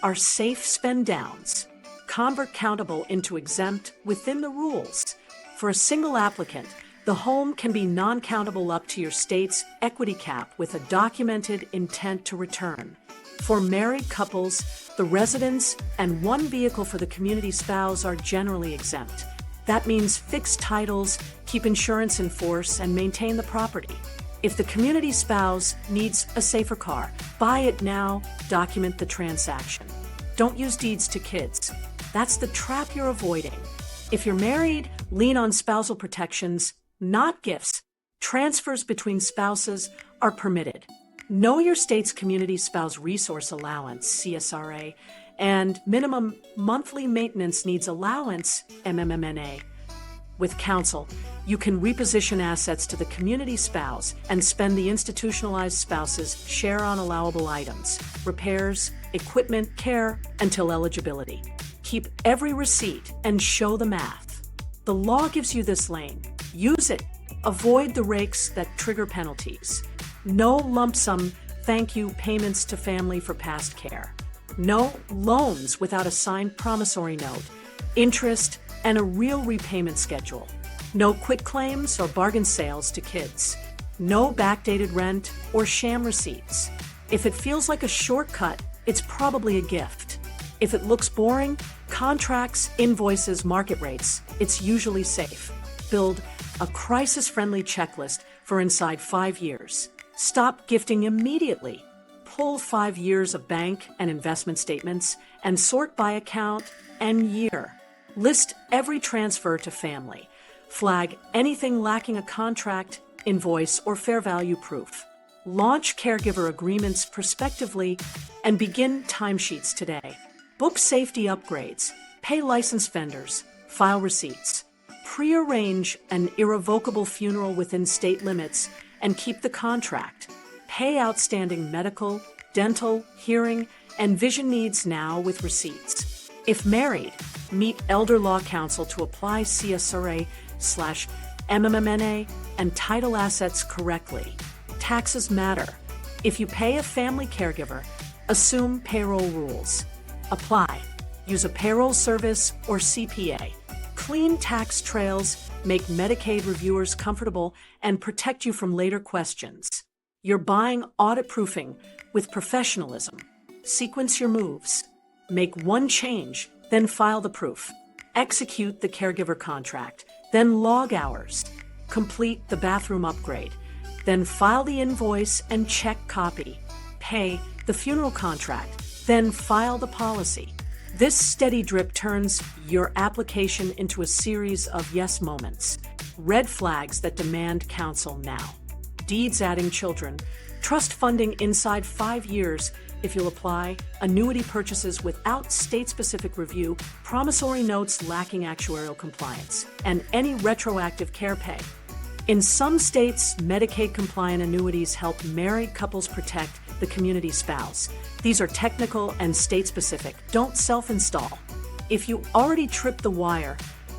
are safe spend downs. Convert countable into exempt within the rules. For a single applicant, the home can be non-countable up to your state's equity cap with a documented intent to return. For married couples, the residence and one vehicle for the community spouse are generally exempt. That means fix titles, keep insurance in force, and maintain the property. If the community spouse needs a safer car, buy it now, document the transaction. Don't use deeds to kids. That's the trap you're avoiding. If you're married, lean on spousal protections, not gifts. Transfers between spouses are permitted. Know your state's Community Spouse Resource Allowance, CSRA, and Minimum Monthly Maintenance Needs Allowance, MMMNA. With counsel, you can reposition assets to the community spouse and spend the institutionalized spouse's share on allowable items, repairs, equipment, care, until eligibility. Keep every receipt and show the math. The law gives you this lane. Use it. Avoid the rakes that trigger penalties. No lump sum thank you payments to family for past care. No loans without a signed promissory note, interest, and a real repayment schedule. No quick claims or bargain sales to kids. No backdated rent or sham receipts. If it feels like a shortcut, it's probably a gift. If it looks boring, contracts, invoices, market rates, it's usually safe. Build a crisis-friendly checklist for inside 5 years. Stop gifting immediately. Pull 5 years of bank and investment statements and sort by account and year. List every transfer to family. Flag anything lacking a contract, invoice, or fair value proof. Launch Caregiver Agreements prospectively and begin timesheets today. Book safety upgrades, pay licensed vendors, file receipts. Pre-arrange an irrevocable funeral within state limits and keep the contract. Pay outstanding medical, dental, hearing, and vision needs now with receipts. If married, meet elder law counsel to apply CSRA/MMMNA and title assets correctly. Taxes matter. If you pay a family caregiver, assume payroll rules. Apply. Use a payroll service or CPA. Clean tax trails make Medicaid reviewers comfortable and protect you from later questions. You're buying audit proofing with professionalism. Sequence your moves. Make one change, then file the proof. Execute the caregiver contract, then log hours. Complete the bathroom upgrade, then file the invoice and check copy. Pay the funeral contract, then file the policy. This steady drip turns your application into a series of yes moments. Red flags that demand counsel now. Deeds adding children. Trust funding inside 5 years if you'll apply. Annuity purchases without state-specific review. Promissory notes lacking actuarial compliance. And any retroactive care pay. In some states, Medicaid-compliant annuities help married couples protect the community spouse. These are technical and state-specific. Don't self-install. If you already tripped the wire,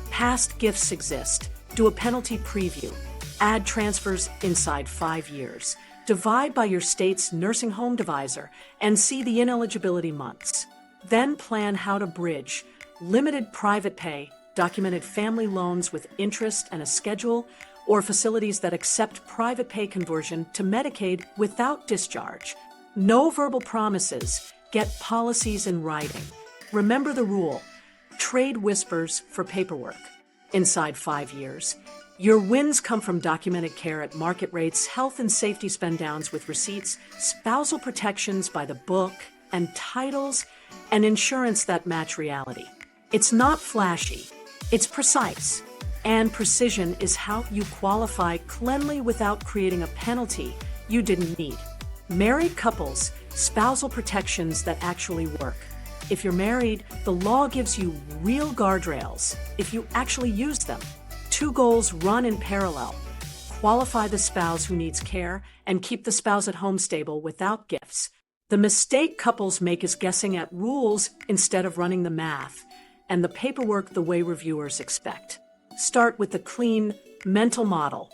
past gifts exist. Do a penalty preview. Add transfers inside 5 years. Divide by your state's nursing home divisor and see the ineligibility months. Then plan how to bridge limited private pay, documented family loans with interest and a schedule, or facilities that accept private pay conversion to Medicaid without discharge. No verbal promises. Get policies in writing. Remember the rule. Trade whispers for paperwork. Inside 5 years. Your wins come from documented care at market rates, health and safety spend downs with receipts, spousal protections by the book, and titles and insurance that match reality. It's not flashy, it's precise. And precision is how you qualify cleanly without creating a penalty you didn't need. Married couples, spousal protections that actually work. If you're married, the law gives you real guardrails if you actually use them. 2 goals run in parallel. Qualify the spouse who needs care and keep the spouse at home stable without gifts. The mistake couples make is guessing at rules instead of running the math, and the paperwork the way reviewers expect. Start with the clean mental model.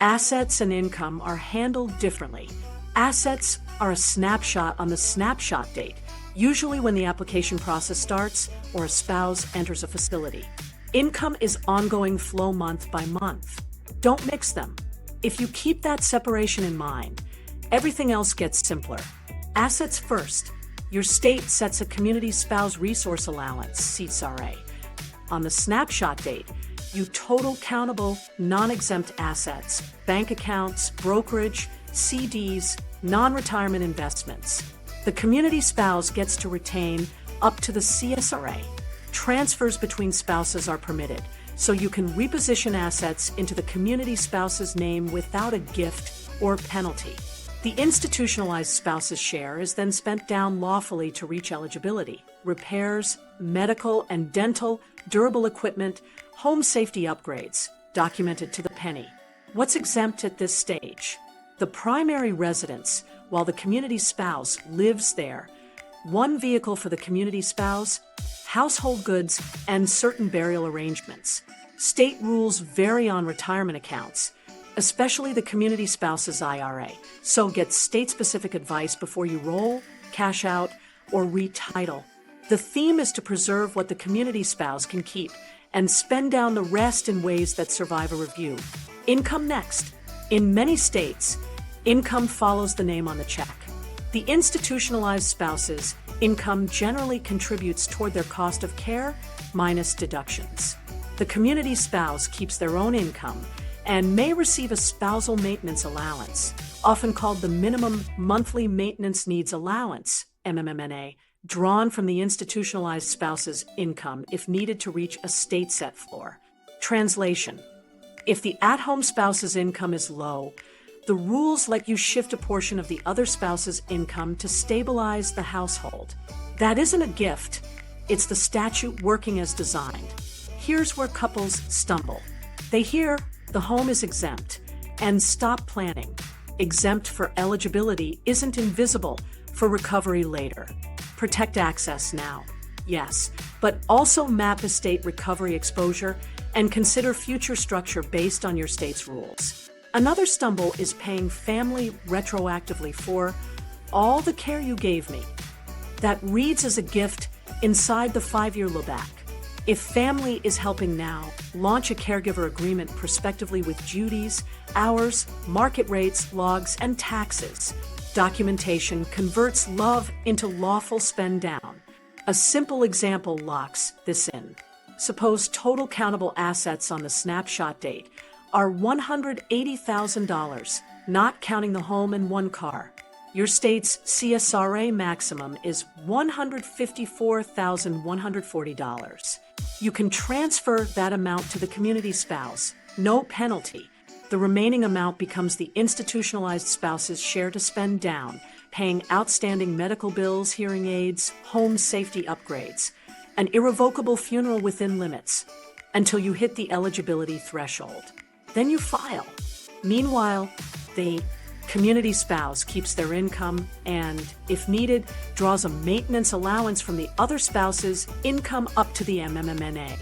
Assets and income are handled differently. Assets are a snapshot on the snapshot date, usually when the application process starts or a spouse enters a facility. Income is ongoing flow month by month. Don't mix them. If you keep that separation in mind, everything else gets simpler. Assets first. Your state sets a community spouse resource allowance, CSRA. On the snapshot date, you total countable, non-exempt assets, bank accounts, brokerage, CDs, non-retirement investments. The community spouse gets to retain up to the CSRA. Transfers between spouses are permitted, so you can reposition assets into the community spouse's name without a gift or penalty. The institutionalized spouse's share is then spent down lawfully to reach eligibility. Repairs, medical and dental, durable equipment, home safety upgrades, documented to the penny. What's exempt at this stage? The primary residence, while the community spouse lives there. 1 vehicle for the community spouse, household goods, and certain burial arrangements. State rules vary on retirement accounts, especially the community spouse's IRA, so get state-specific advice before you roll, cash out, or retitle. The theme is to preserve what the community spouse can keep and spend down the rest in ways that survive a review. Income next. In many states, income follows the name on the check. The institutionalized spouse's income generally contributes toward their cost of care minus deductions. The community spouse keeps their own income and may receive a spousal maintenance allowance, often called the Minimum Monthly Maintenance Needs Allowance, MMMNA, drawn from the institutionalized spouse's income if needed to reach a state set floor. Translation: if the at-home spouse's income is low, the rules let you shift a portion of the other spouse's income to stabilize the household. That isn't a gift, it's the statute working as designed. Here's where couples stumble. They hear the home is exempt and stop planning. Exempt for eligibility isn't invisible for recovery later. Protect access now, yes, but also map estate recovery exposure and consider future structure based on your state's rules. Another stumble is paying family retroactively for all the care you gave me. That reads as a gift inside the 5-year lookback. If family is helping now, launch a caregiver agreement prospectively with duties, hours, market rates, logs, and taxes. Documentation converts love into lawful spend down. A simple example locks this in. Suppose total countable assets on the snapshot date are $180,000, not counting the home and 1 car. Your state's CSRA maximum is $154,140. You can transfer that amount to the community spouse, no penalty. The remaining amount becomes the institutionalized spouse's share to spend down, paying outstanding medical bills, hearing aids, home safety upgrades, an irrevocable funeral within limits, until you hit the eligibility threshold. Then you file. Meanwhile, the community spouse keeps their income and, if needed, draws a maintenance allowance from the other spouse's income up to the MMMNA.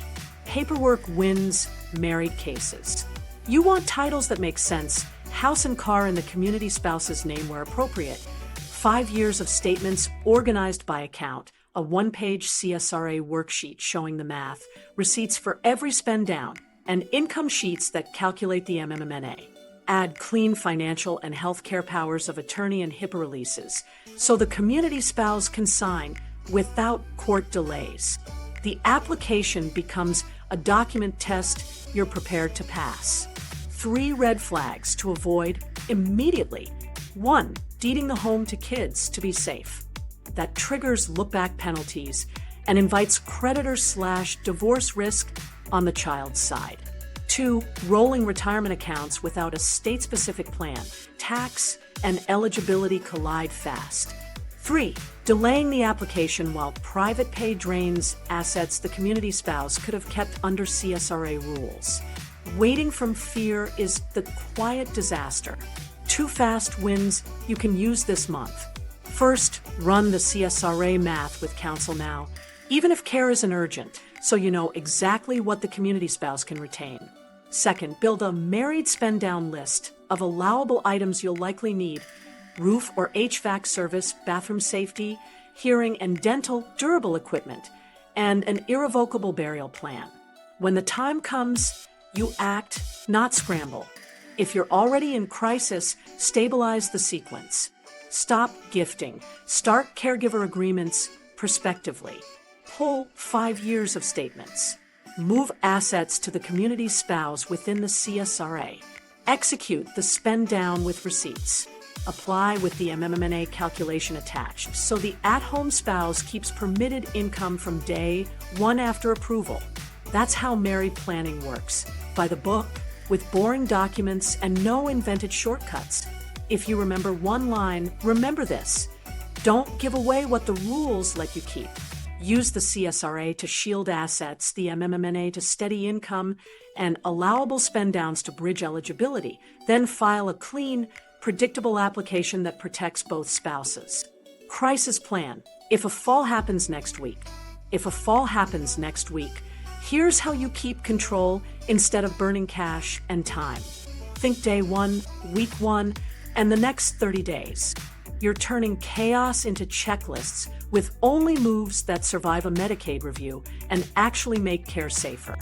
Paperwork wins married cases. You want titles that make sense, house and car in the community spouse's name where appropriate, 5 years of statements organized by account, a one-page CSRA worksheet showing the math, receipts for every spend down, and income sheets that calculate the MMMNA. Add clean financial and healthcare powers of attorney and HIPAA releases, so the community spouse can sign without court delays. The application becomes a document test you're prepared to pass. 3 red flags to avoid immediately. 1. Deeding the home to kids to be safe. That triggers lookback penalties and invites creditor/divorce risk on the child's side. 2. Rolling retirement accounts without a state-specific plan. Tax and eligibility collide fast. 3. Delaying the application while private pay drains assets the community spouse could have kept under CSRA rules. Waiting from fear is the quiet disaster. 2 fast wins you can use this month. First, run the CSRA math with counsel now, even if care isn't urgent, so you know exactly what the community spouse can retain. Second, build a married spend-down list of allowable items you'll likely need: roof or HVAC service, bathroom safety, hearing and dental durable equipment, and an irrevocable burial plan. When the time comes, you act, not scramble. If you're already in crisis, stabilize the sequence. Stop gifting. Start caregiver agreements prospectively. Pull 5 years of statements. Move assets to the community spouse within the CSRA. Execute the spend down with receipts. Apply with the MMMNA calculation attached, so the at-home spouse keeps permitted income from day 1 after approval. That's how married planning works, by the book, with boring documents and no invented shortcuts. If you remember one line, remember this: don't give away what the rules let you keep. Use the CSRA to shield assets, the MMMNA to steady income, and allowable spend downs to bridge eligibility. Then file a clean, predictable application that protects both spouses. Crisis plan. If a fall happens next week, here's how you keep control instead of burning cash and time. Think day 1, week 1, and the next 30 days. You're turning chaos into checklists with only moves that survive a Medicaid review and actually make care safer.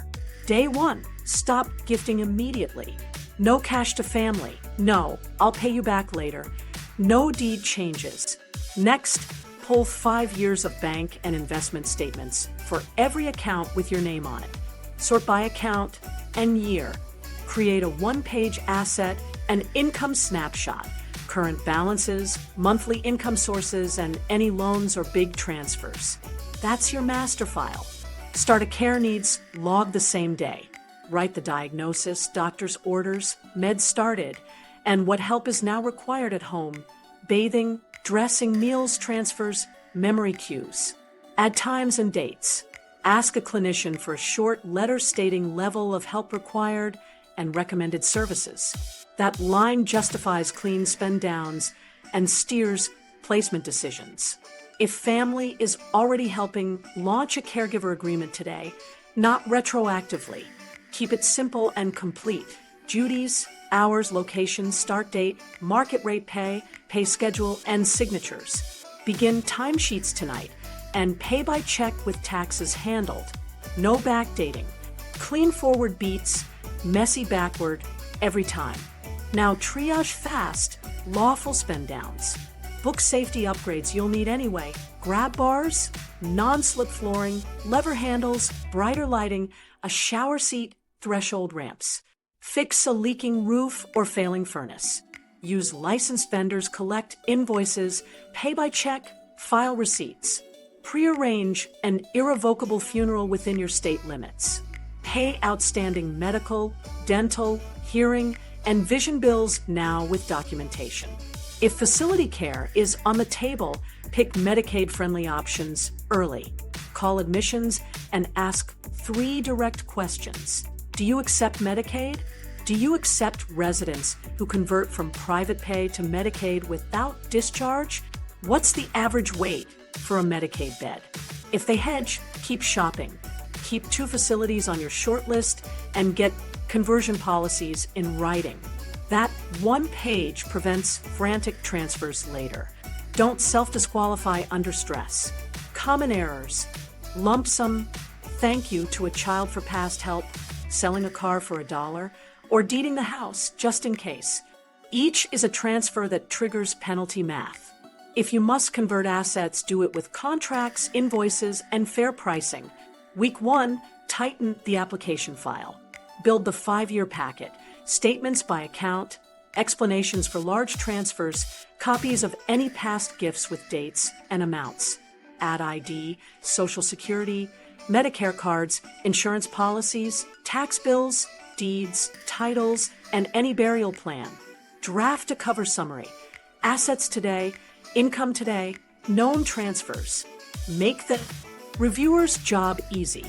Day 1, stop gifting immediately. No cash to family. No, I'll pay you back later. No deed changes. Next, pull 5 years of bank and investment statements for every account with your name on it. Sort by account and year. Create a one-page asset and income snapshot. Current balances, monthly income sources, and any loans or big transfers. That's your master file. Start a care needs log the same day. Write the diagnosis, doctor's orders, meds started, and what help is now required at home: bathing, dressing, meals, transfers, memory cues. Add times and dates. Ask a clinician for a short letter stating level of help required and recommended services. That line justifies clean spend downs and steers placement decisions. If family is already helping, launch a caregiver agreement today, not retroactively. Keep it simple and complete. Duties, hours, location, start date, market rate pay schedule, and signatures. Begin timesheets tonight and pay by check with taxes handled. No backdating. Clean forward beats, messy backward every time. Now triage fast, lawful spend downs. Book safety upgrades you'll need anyway. Grab bars, non-slip flooring, lever handles, brighter lighting, a shower seat, threshold ramps. Fix a leaking roof or failing furnace. Use licensed vendors, collect invoices, pay by check, file receipts. Prearrange an irrevocable funeral within your state limits. Pay outstanding medical, dental, hearing, and vision bills now with documentation. If facility care is on the table, pick Medicaid-friendly options early. Call admissions and ask 3 direct questions. Do you accept Medicaid? Do you accept residents who convert from private pay to Medicaid without discharge? What's the average wait for a Medicaid bed? If they hedge, keep shopping. Keep 2 facilities on your short list and get conversion policies in writing. That one page prevents frantic transfers later. Don't self-disqualify under stress. Common errors: lump sum thank you to a child for past help, selling a car for $1, or deeding the house just in case. Each is a transfer that triggers penalty math. If you must convert assets, do it with contracts, invoices, and fair pricing. Week 1, tighten the application file. Build the 5-year packet, statements by account, explanations for large transfers, copies of any past gifts with dates and amounts. Add ID, Social Security, Medicare cards, insurance policies, tax bills, deeds, titles, and any burial plan. Draft a cover summary. Assets today, income today, known transfers. Make the reviewer's job easy.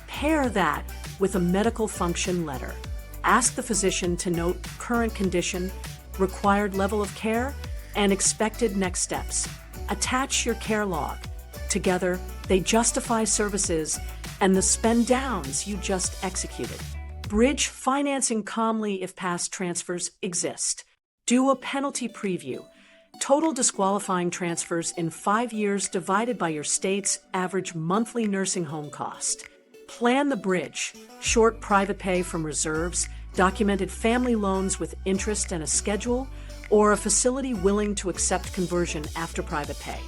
Pair that with a medical function letter. Ask the physician to note current condition, required level of care, and expected next steps. Attach your care log. Together, they justify services and the spend downs you just executed. Bridge financing calmly if past transfers exist. Do a penalty preview. Total disqualifying transfers in 5 years divided by your state's average monthly nursing home cost. Plan the bridge. Short private pay from reserves, documented family loans with interest and a schedule, or a facility willing to accept conversion after private pay.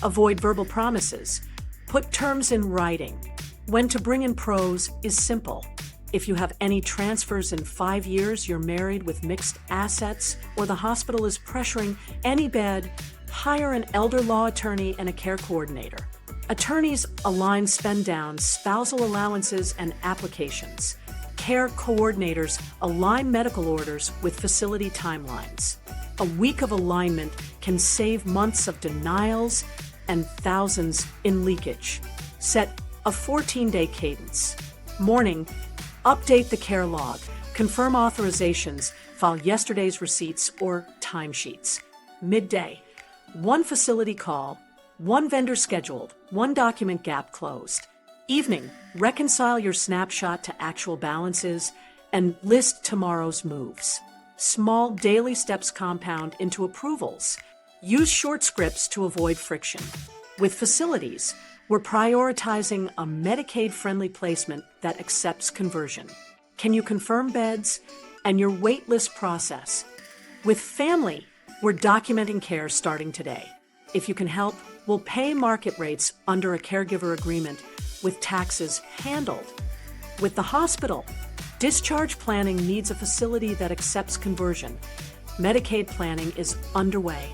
Avoid verbal promises. Put terms in writing. When to bring in pros is simple. If you have any transfers in 5 years, you're married with mixed assets, or the hospital is pressuring any bed, hire an elder law attorney and a care coordinator. Attorneys align spend downs, spousal allowances, and applications. Care coordinators align medical orders with facility timelines. A week of alignment can save months of denials and thousands in leakage. Set a 14-day cadence. Morning, update the care log, confirm authorizations, file yesterday's receipts or timesheets. Midday, 1 facility call, 1 vendor scheduled, 1 document gap closed. Evening, reconcile your snapshot to actual balances and list tomorrow's moves. Small daily steps compound into approvals. Use short scripts to avoid friction. With facilities, we're prioritizing a Medicaid-friendly placement that accepts conversion. Can you confirm beds and your wait list process? With family, we're documenting care starting today. If you can help, we'll pay market rates under a caregiver agreement with taxes handled. With the hospital, discharge planning needs a facility that accepts conversion. Medicaid planning is underway.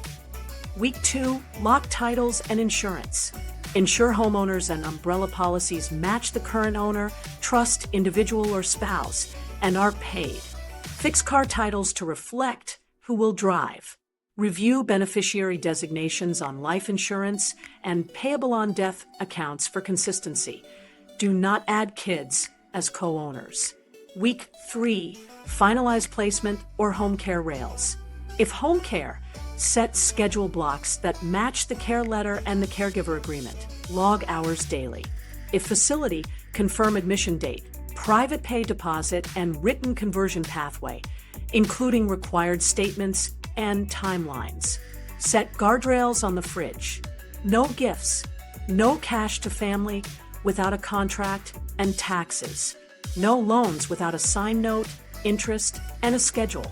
Week 2, lock titles and insurance. Ensure homeowners and umbrella policies match the current owner, trust, individual, or spouse, and are paid. Fix car titles to reflect who will drive. Review beneficiary designations on life insurance and payable on death accounts for consistency. Do not add kids as co-owners. Week 3, finalize placement or home care rails. If home care, set schedule blocks that match the care letter and the caregiver agreement. Log hours daily. If facility, confirm admission date, private pay deposit, and written conversion pathway, including required statements and timelines. Set guardrails on the fridge. No gifts, no cash to family without a contract and taxes. No loans without a signed note, interest, and a schedule.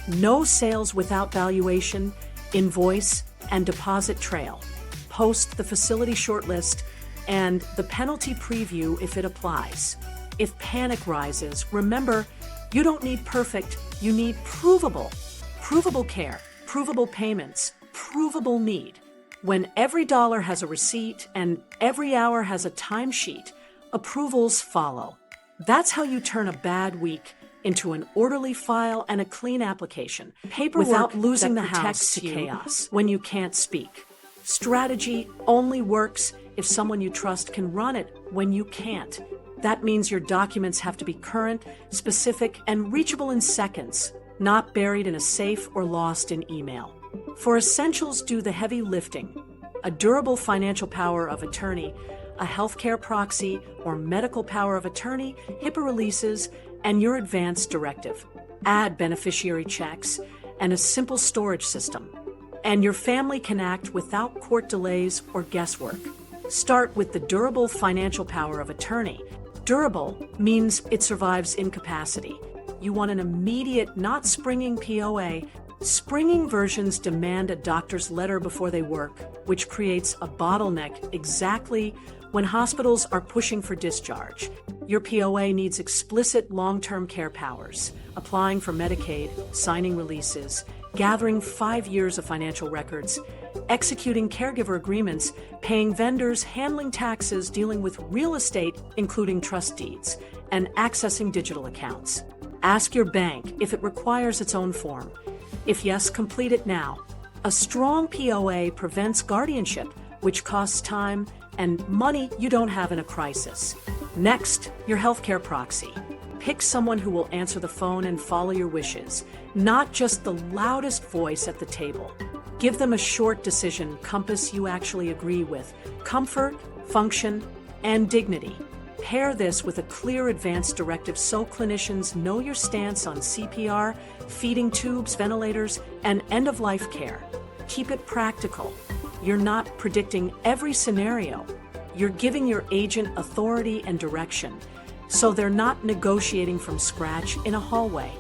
No sales without valuation, invoice, and deposit trail. Post the facility shortlist and the penalty preview if it applies. If panic rises, remember, you don't need perfect, you need provable. Provable care, provable payments, provable need. When every dollar has a receipt and every hour has a timesheet, approvals follow. That's how you turn a bad week into an orderly file and a clean application. Paperwork without losing the house to chaos when you can't speak. Strategy only works if someone you trust can run it when you can't. That means your documents have to be current, specific, and reachable in seconds, not buried in a safe or lost in email. For essentials, do the heavy lifting: a durable financial power of attorney, a healthcare proxy or medical power of attorney, HIPAA releases, and your advance directive. Add beneficiary checks and a simple storage system, and your family can act without court delays or guesswork. Start with the durable financial power of attorney. Durable means it survives incapacity. You want an immediate, not springing POA. Springing versions demand a doctor's letter before they work, which creates a bottleneck exactly when hospitals are pushing for discharge. Your POA needs explicit long-term care powers, applying for Medicaid, signing releases, gathering 5 years of financial records, executing caregiver agreements, paying vendors, handling taxes, dealing with real estate, including trust deeds, and accessing digital accounts. Ask your bank if it requires its own form. If yes, complete it now. A strong POA prevents guardianship, which costs time and money you don't have in a crisis. Next, your healthcare proxy. Pick someone who will answer the phone and follow your wishes, not just the loudest voice at the table. Give them a short decision compass you actually agree with: comfort, function, and dignity. Pair this with a clear advance directive so clinicians know your stance on CPR, feeding tubes, ventilators, and end-of-life care. Keep it practical. You're not predicting every scenario. You're giving your agent authority and direction, so they're not negotiating from scratch in a hallway.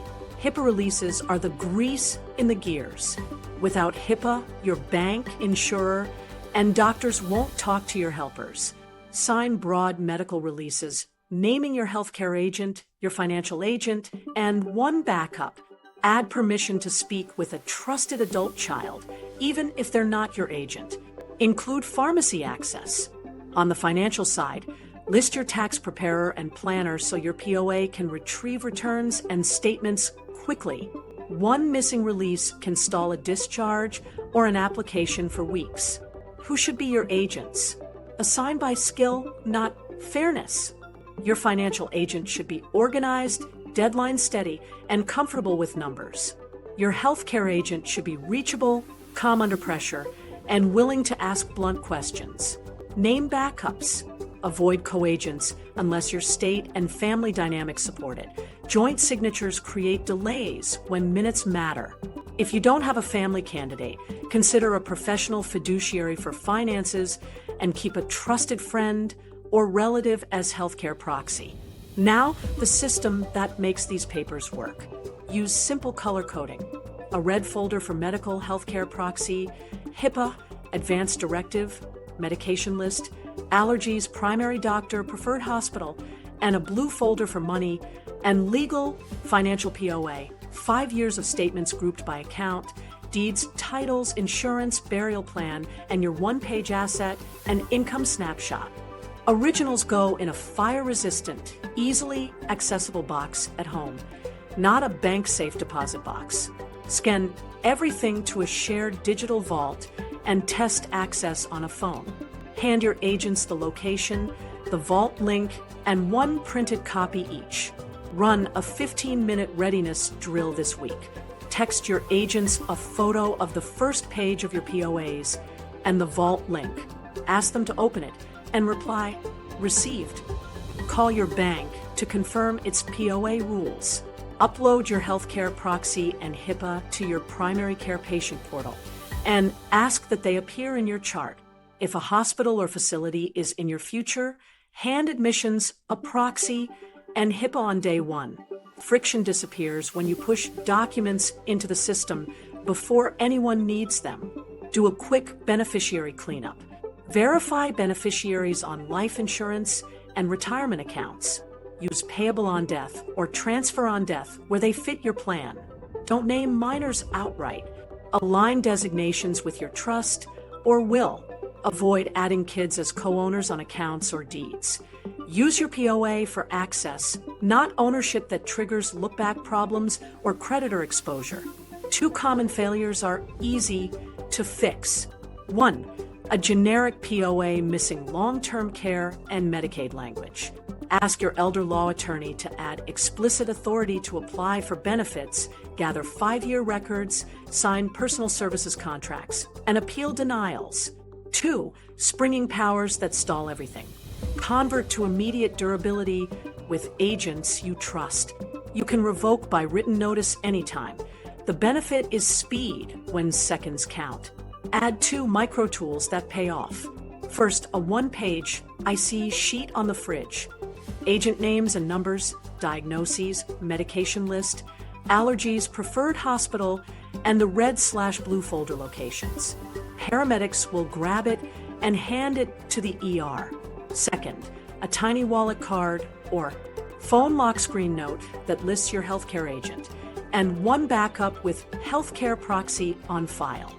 HIPAA releases are the grease in the gears. Without HIPAA, your bank, insurer, and doctors won't talk to your helpers. Sign broad medical releases, naming your healthcare agent, your financial agent, and one backup. Add permission to speak with a trusted adult child, even if they're not your agent. Include pharmacy access. On the financial side, list your tax preparer and planner so your POA can retrieve returns and statements quickly. One missing release can stall a discharge or an application for weeks. Who should be your agents? Assign by skill, not fairness. Your financial agent should be organized, deadline steady, and comfortable with numbers. Your healthcare agent should be reachable, calm under pressure, and willing to ask blunt questions. Name backups. Avoid co-agents unless your state and family dynamics support it. Joint signatures create delays when minutes matter. If you don't have a family candidate, consider a professional fiduciary for finances and keep a trusted friend or relative as healthcare proxy. Now, the system that makes these papers work. Use simple color coding. A red folder for medical healthcare proxy, HIPAA, advance directive, medication list, allergies, primary doctor, preferred hospital, and a blue folder for money and legal financial POA. 5 years of statements grouped by account, deeds, titles, insurance, burial plan, and your one-page asset and income snapshot. Originals go in a fire-resistant, easily accessible box at home, not a bank-safe deposit box. Scan everything to a shared digital vault and test access on a phone. Hand your agents the location, the vault link, and one printed copy each. Run a 15-minute readiness drill this week. Text your agents a photo of the first page of your POAs and the vault link. Ask them to open it and reply, "Received." Call your bank to confirm its POA rules. Upload your healthcare proxy and HIPAA to your primary care patient portal and ask that they appear in your chart. If a hospital or facility is in your future, hand admissions a proxy and HIPAA on day one. Friction disappears when you push documents into the system before anyone needs them. Do a quick beneficiary cleanup. Verify beneficiaries on life insurance and retirement accounts. Use payable on death or transfer on death where they fit your plan. Don't name minors outright. Align designations with your trust or will. Avoid adding kids as co-owners on accounts or deeds. Use your POA for access, not ownership that triggers look-back problems or creditor exposure. 2 common failures are easy to fix. 1. A generic POA missing long-term care and Medicaid language. Ask your elder law attorney to add explicit authority to apply for benefits, gather 5-year records, sign personal services contracts, and appeal denials. 2. Springing powers that stall everything. Convert to immediate durability with agents you trust. You can revoke by written notice anytime. The benefit is speed when seconds count. Add 2 micro tools that pay off. First, a 1-page I see sheet on the fridge. Agent names and numbers, diagnoses, medication list, allergies, preferred hospital, and the red/blue folder locations. Paramedics will grab it and hand it to the ER. Second, a tiny wallet card or phone lock screen note that lists your healthcare agent, and 1 backup with healthcare proxy on file.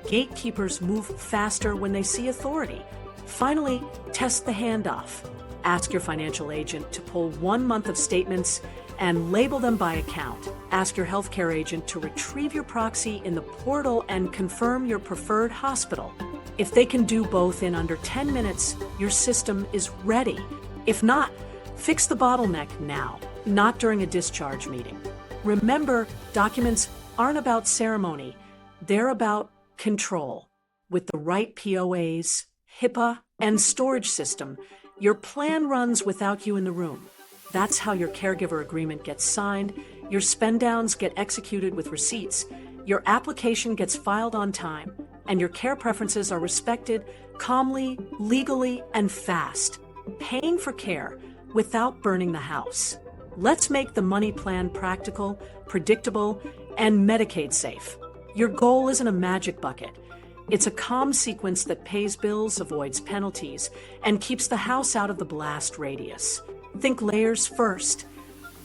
Gatekeepers move faster when they see authority. Finally, test the handoff. Ask your financial agent to pull 1 month of statements and label them by account. Ask your healthcare agent to retrieve your proxy in the portal and confirm your preferred hospital. If they can do both in under 10 minutes, your system is ready. If not, fix the bottleneck now, not during a discharge meeting. Remember, documents aren't about ceremony, they're about control. With the right POAs, HIPAA, and storage system, your plan runs without you in the room. That's how your caregiver agreement gets signed, your spend downs get executed with receipts, your application gets filed on time, and your care preferences are respected calmly, legally, and fast. Paying for care without burning the house. Let's make the money plan practical, predictable, and Medicaid safe. Your goal isn't a magic bucket. It's a calm sequence that pays bills, avoids penalties, and keeps the house out of the blast radius. Think layers first,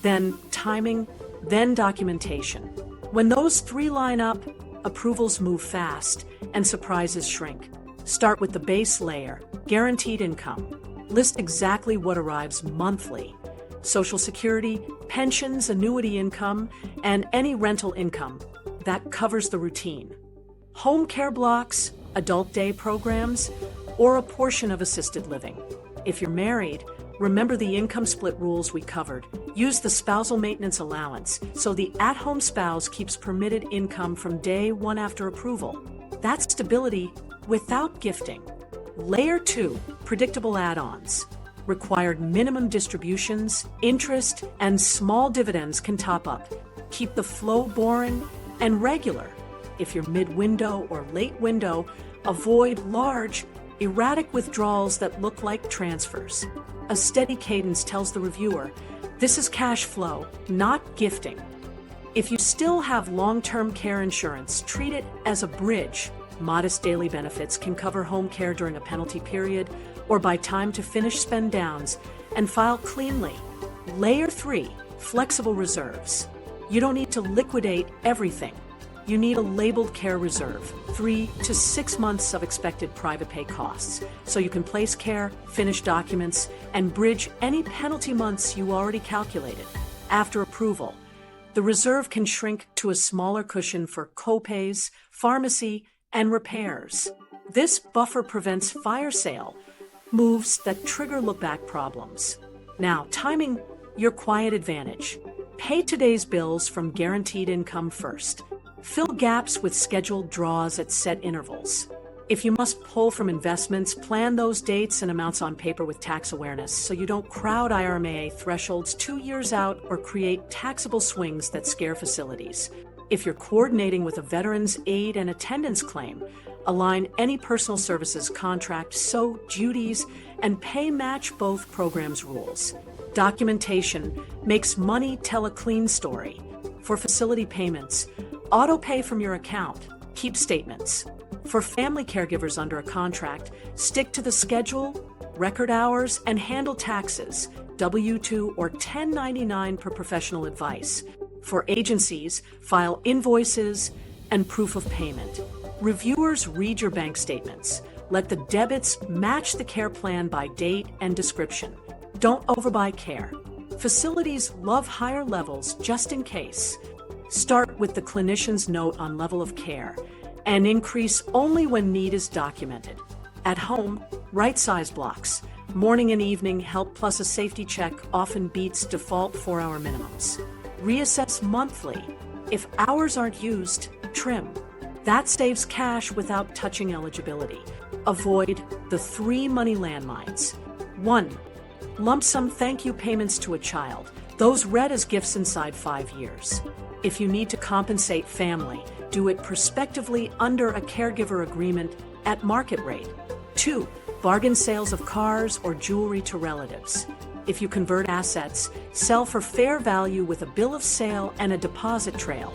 then timing, then documentation. When those 3 line up, approvals move fast and surprises shrink. Start with the base layer, guaranteed income. List exactly what arrives monthly. Social Security, pensions, annuity income, and any rental income. That covers the routine. Home care blocks, adult day programs, or a portion of assisted living. If you're married, remember the income split rules we covered. Use the spousal maintenance allowance so the at-home spouse keeps permitted income from day 1 after approval. That's stability without gifting. Layer 2, predictable add-ons. Required minimum distributions, interest, and small dividends can top up. Keep the flow boring and regular. If you're mid-window or late window, avoid large, erratic withdrawals that look like transfers. A steady cadence tells the reviewer, this is cash flow, not gifting. If you still have long-term care insurance, treat it as a bridge. Modest daily benefits can cover home care during a penalty period or by time to finish spend downs and file cleanly. Layer 3, flexible reserves. You don't need to liquidate everything. You need a labeled care reserve, 3 to 6 months of expected private pay costs, so you can place care, finish documents, and bridge any penalty months you already calculated. After approval, the reserve can shrink to a smaller cushion for copays, pharmacy, and repairs. This buffer prevents fire sale moves that trigger look-back problems. Now, timing your quiet advantage. Pay today's bills from guaranteed income first. Fill gaps with scheduled draws at set intervals. If you must pull from investments, plan those dates and amounts on paper with tax awareness so you don't crowd IRMAA thresholds 2 years out or create taxable swings that scare facilities. If you're coordinating with a veteran's aid and attendance claim, align any personal services contract so duties and pay match both programs' rules. Documentation makes money tell a clean story. For facility payments, auto pay from your account. Keep statements. For family caregivers under a contract, stick to the schedule, record hours, and handle taxes, W-2 or 1099 per professional advice. For agencies, file invoices and proof of payment. Reviewers read your bank statements. Let the debits match the care plan by date and description. Don't overbuy care. Facilities love higher levels just in case. Start with the clinician's note on level of care and increase only when need is documented. At home, right size blocks. Morning and evening help plus a safety check often beats default 4-hour minimums. Reassess monthly. If hours aren't used, trim. That saves cash without touching eligibility. Avoid the 3 money landmines. 1. Lump sum thank you payments to a child. Those read as gifts inside 5 years. If you need to compensate family, do it prospectively under a caregiver agreement at market rate. 2. Bargain sales of cars or jewelry to relatives. If you convert assets, sell for fair value with a bill of sale and a deposit trail.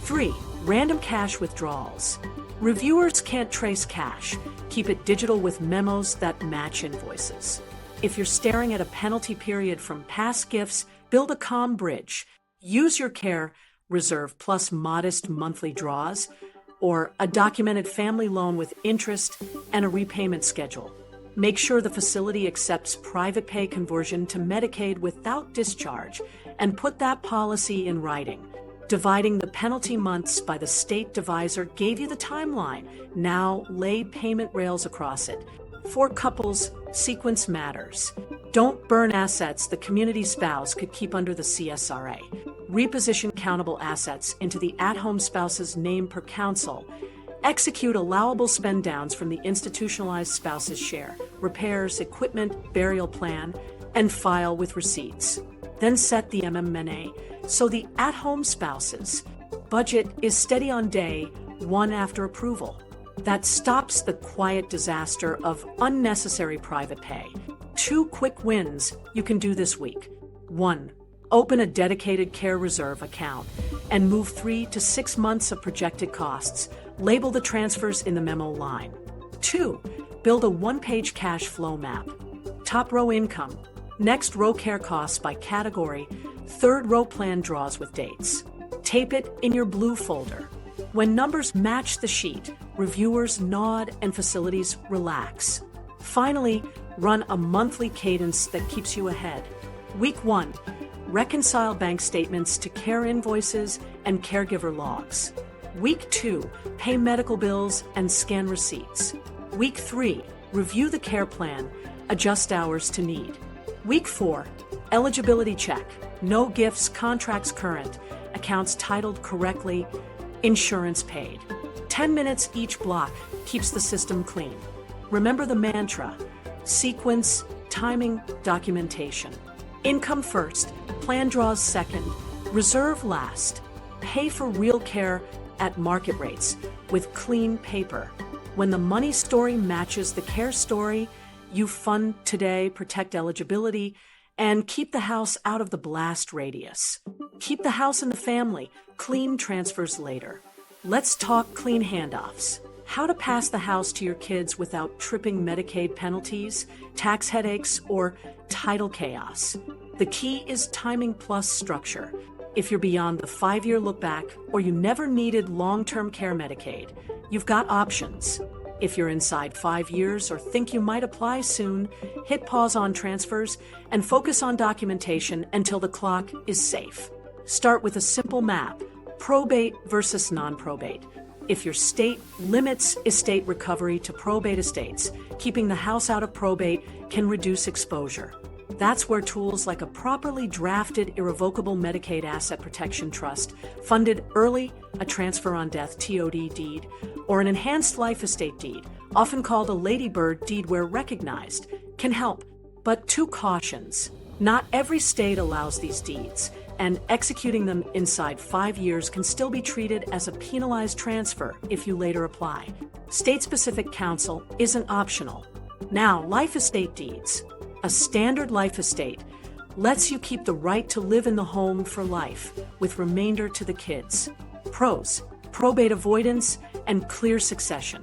3. Random cash withdrawals. Reviewers can't trace cash. Keep it digital with memos that match invoices. If you're staring at a penalty period from past gifts, build a calm bridge. Use your care reserve plus modest monthly draws, or a documented family loan with interest and a repayment schedule. Make sure the facility accepts private pay conversion to Medicaid without discharge, and put that policy in writing. Dividing the penalty months by the state divisor gave you the timeline. Now lay payment rails across it. For couples, sequence matters. Don't burn assets the community spouse could keep under the CSRA. Reposition countable assets into the at-home spouse's name per counsel. Execute allowable spend downs from the institutionalized spouse's share, repairs, equipment, burial plan, and file with receipts. Then set the MMNA so the at-home spouse's budget is steady on day 1 after approval. That stops the quiet disaster of unnecessary private pay. 2 quick wins you can do this week. 1. Open a dedicated care reserve account and move 3 to 6 months of projected costs. Label the transfers in the memo line. 2. Build a 1-page cash flow map. Top row income. Next row care costs by category. Third row plan draws with dates. Tape it in your blue folder. When numbers match the sheet, reviewers nod and facilities relax. Finally, run a monthly cadence that keeps you ahead. Week 1. Reconcile bank statements to care invoices and caregiver logs. Week 2. Pay medical bills and scan receipts. Week 3. Review the care plan, adjust hours to need. Week 4. Eligibility check. No gifts, contracts current, accounts titled correctly, insurance paid. 10 minutes each block keeps the system clean. Remember the mantra: sequence, timing, documentation. Income first, plan draws second, reserve last. Pay for real care at market rates with clean paper. When the money story matches the care story, you fund today, protect eligibility, and keep the house out of the blast radius. Keep the house in the family, clean transfers later. Let's talk clean handoffs. How to pass the house to your kids without tripping Medicaid penalties, tax headaches, or title chaos. The key is timing plus structure. If you're beyond the 5-year lookback or you never needed long-term care Medicaid, you've got options. If you're inside 5 years or think you might apply soon, hit pause on transfers and focus on documentation until the clock is safe. Start with a simple map: probate versus non-probate. If your state limits estate recovery to probate estates, keeping the house out of probate can reduce exposure. That's where tools like a properly drafted irrevocable Medicaid Asset Protection Trust, funded early, a transfer on death TOD deed, or an enhanced life estate deed, often called a ladybird deed where recognized, can help. But 2 cautions. Not every state allows these deeds, and executing them inside 5 years can still be treated as a penalized transfer if you later apply. State-specific counsel isn't optional. Now, life estate deeds. A standard life estate lets you keep the right to live in the home for life, with remainder to the kids. Pros: probate avoidance and clear succession.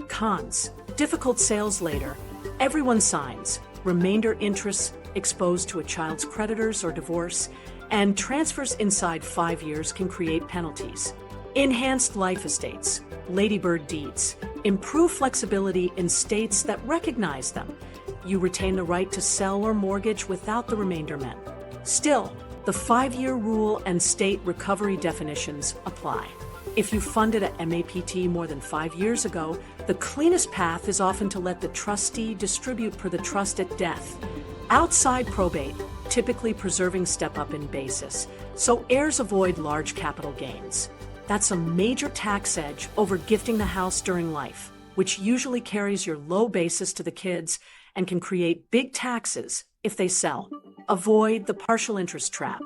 Cons: difficult sales later. Everyone signs. Remainder interests exposed to a child's creditors or divorce, and transfers inside 5 years can create penalties. Enhanced life estates, ladybird deeds, improve flexibility in states that recognize them. You retain the right to sell or mortgage without the remainder men. Still, the 5-year rule and state recovery definitions apply. If you funded a MAPT more than 5 years ago, the cleanest path is often to let the trustee distribute per the trust at death. Outside probate, typically preserving step-up in basis, so heirs avoid large capital gains. That's a major tax edge over gifting the house during life, which usually carries your low basis to the kids and can create big taxes if they sell. Avoid the partial interest trap.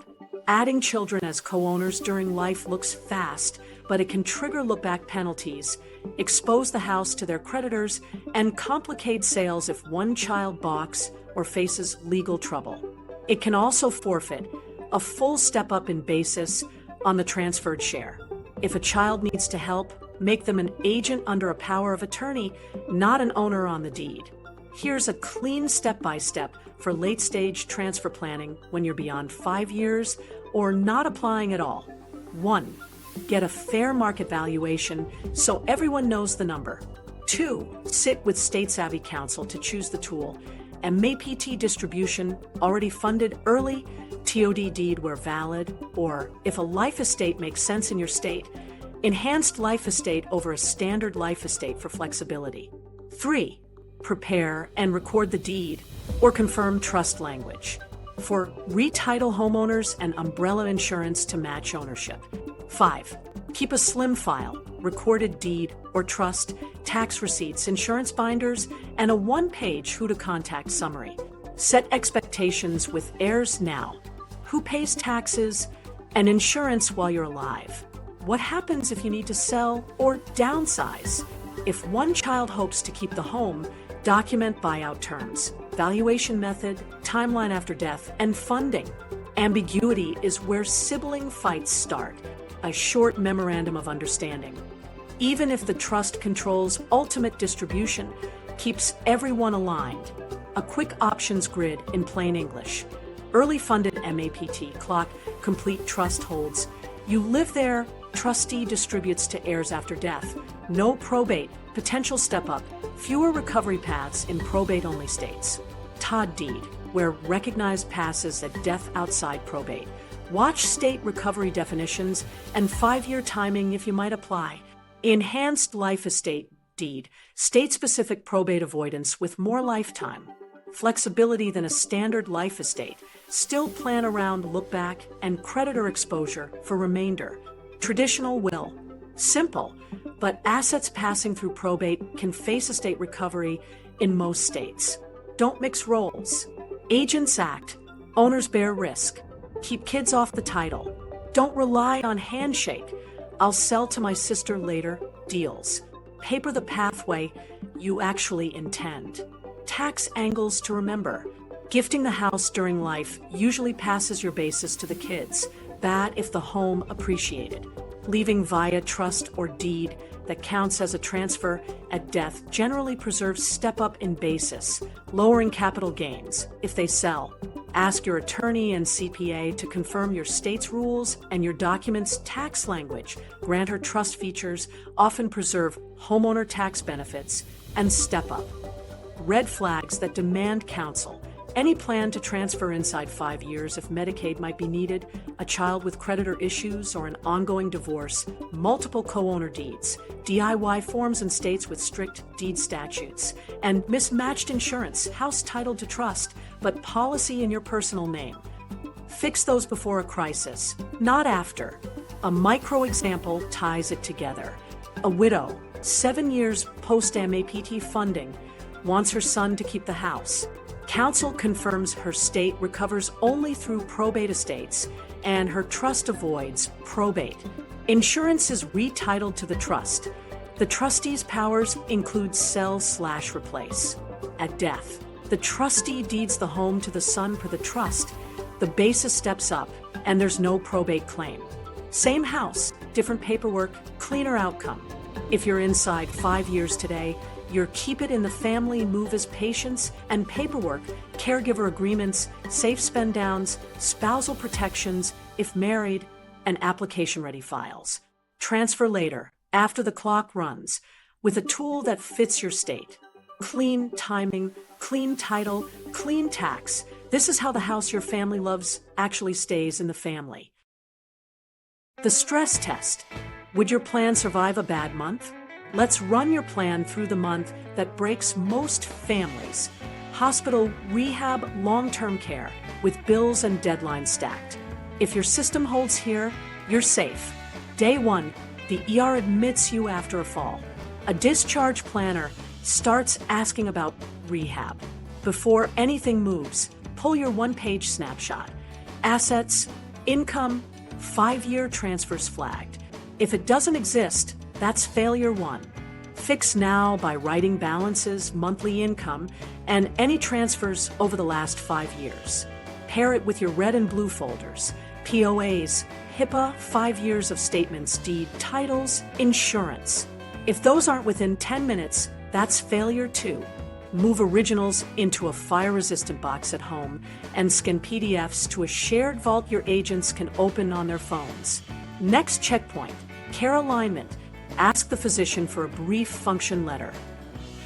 Adding children as co-owners during life looks fast, but it can trigger look-back penalties, expose the house to their creditors, and complicate sales if one child balks or faces legal trouble. It can also forfeit a full step-up in basis on the transferred share. If a child needs to help, make them an agent under a power of attorney, not an owner on the deed. Here's a clean step-by-step for late-stage transfer planning when you're beyond 5 years or not applying at all. 1. Get a fair market valuation so everyone knows the number. 2. Sit with state-savvy counsel to choose the tool. And MAPT distribution already funded early, TOD deed where valid, or if a life estate makes sense in your state, enhanced life estate over a standard life estate for flexibility. 3. Prepare and record the deed or confirm trust language. 4. Retitle homeowners and umbrella insurance to match ownership. 5. Keep a slim file, recorded deed or trust, tax receipts, insurance binders, and a one-page who to contact summary. Set expectations with heirs now. Who pays taxes and insurance while you're alive? What happens if you need to sell or downsize? If one child hopes to keep the home, document buyout terms, valuation method, timeline after death, and funding. Ambiguity is where sibling fights start. A short memorandum of understanding. Even if the trust controls ultimate distribution, keeps everyone aligned. A quick options grid in plain English. Early funded MAPT clock, complete trust holds. You live there, trustee distributes to heirs after death. No probate, potential step up, fewer recovery paths in probate-only states. TOD deed, where recognized passes at death outside probate. Watch state recovery definitions and 5-year timing if you might apply. Enhanced life estate deed, state-specific probate avoidance with more lifetime. Flexibility than a standard life estate. Still plan around look-back and creditor exposure for remainder. Traditional will. Simple, but assets passing through probate can face estate recovery in most states. Don't mix roles. Agents act. Owners bear risk. Keep kids off the title. Don't rely on handshake. I'll sell to my sister later deals. Paper the pathway you actually intend. Tax angles to remember. Gifting the house during life usually passes your basis to the kids. Bad if the home appreciated. Leaving via trust or deed that counts as a transfer at death generally preserves step-up in basis, lowering capital gains if they sell. Ask your attorney and CPA to confirm your state's rules and your document's tax language. Grantor trust features often preserve homeowner tax benefits and step-up. Red flags that demand counsel. Any plan to transfer inside 5 years if Medicaid might be needed, a child with creditor issues or an ongoing divorce, multiple co-owner deeds, DIY forms in states with strict deed statutes, and mismatched insurance, house titled to trust, but policy in your personal name. Fix those before a crisis, not after. A micro example ties it together. A widow, 7 years post-MAPT funding, wants her son to keep the house. Counsel confirms her state recovers only through probate estates, and her trust avoids probate. Insurance is retitled to the trust. The trustee's powers include sell/replace. At death, the trustee deeds the home to the son per the trust. The basis steps up, and there's no probate claim. Same house, different paperwork, cleaner outcome. If you're inside 5 years today, your keep it in the family move as patience and paperwork, caregiver agreements, safe spend downs, spousal protections, if married, and application-ready files. Transfer later, after the clock runs, with a tool that fits your state. Clean timing, clean title, clean tax. This is how the house your family loves actually stays in the family. The stress test. Would your plan survive a bad month? Let's run your plan through the month that breaks most families. Hospital, rehab, long-term care, with bills and deadlines stacked. If your system holds here, you're safe. Day 1, the ER admits you after a fall. A discharge planner starts asking about rehab. Before anything moves, pull your one-page snapshot. Assets, income, 5-year transfers flagged. If it doesn't exist, that's failure 1. Fix now by writing balances, monthly income, and any transfers over the last 5 years. Pair it with your red and blue folders, POAs, HIPAA, 5 years of statements, deed, titles, insurance. If those aren't within 10 minutes, that's failure 2. Move originals into a fire-resistant box at home and scan PDFs to a shared vault your agents can open on their phones. Next checkpoint, care alignment. Ask the physician for a brief function letter.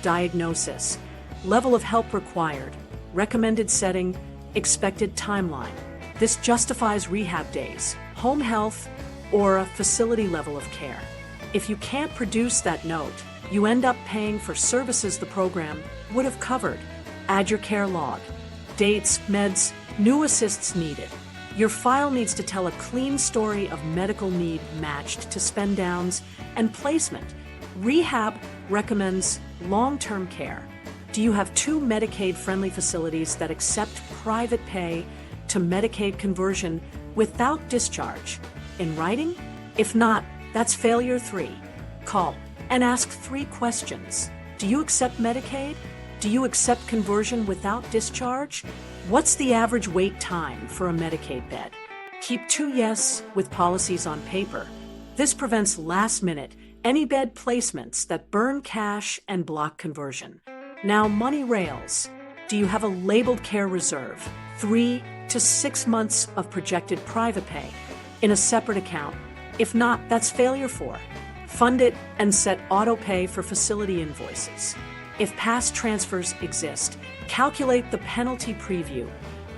Diagnosis, level of help required, recommended setting, expected timeline. This justifies rehab days, home health, or a facility level of care. If you can't produce that note, you end up paying for services the program would have covered. Add your care log. Dates, meds, new assists needed. Your file needs to tell a clean story of medical need matched to spend downs and placement. Rehab recommends long-term care. Do you have 2 Medicaid-friendly facilities that accept private pay to Medicaid conversion without discharge? In writing? If not, that's failure 3. Call and ask 3 questions. Do you accept Medicaid? Do you accept conversion without discharge? What's the average wait time for a Medicaid bed? Keep 2 yes with policies on paper. This prevents last-minute, any bed placements that burn cash and block conversion. Now, money rails. Do you have a labeled care reserve, 3 to 6 months of projected private pay, in a separate account? If not, that's failure 4. Fund it and set auto pay for facility invoices. If past transfers exist, calculate the penalty preview.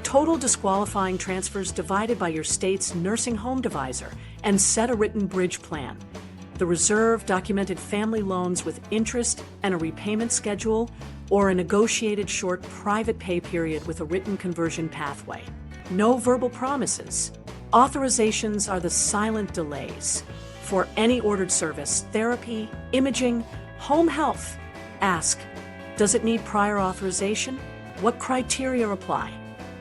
Total disqualifying transfers divided by your state's nursing home divisor and set a written bridge plan. The reserve documented family loans with interest and a repayment schedule, or a negotiated short private pay period with a written conversion pathway. No verbal promises. Authorizations are the silent delays. For any ordered service, therapy, imaging, home health, ask, does it need prior authorization? What criteria apply?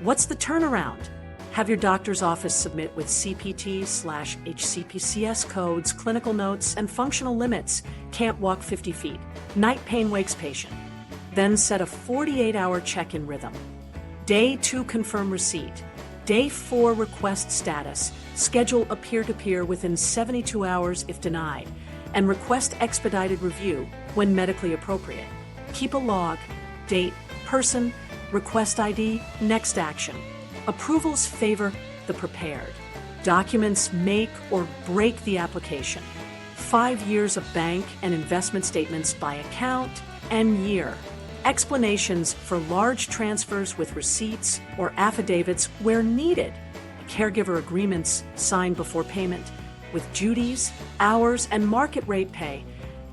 What's the turnaround? Have your doctor's office submit with CPT/HCPCS codes, clinical notes, and functional limits. Can't walk 50 feet. Night pain wakes patient. Then set a 48-hour check-in rhythm. Day 2, confirm receipt. Day 4, request status. Schedule a peer-to-peer within 72 hours if denied, and request expedited review when medically appropriate. Keep a log, date, person, request ID, next action. Approvals favor the prepared. Documents make or break the application. 5 years of bank and investment statements by account and year. Explanations for large transfers with receipts or affidavits where needed. Caregiver agreements signed before payment with duties, hours, and market rate pay.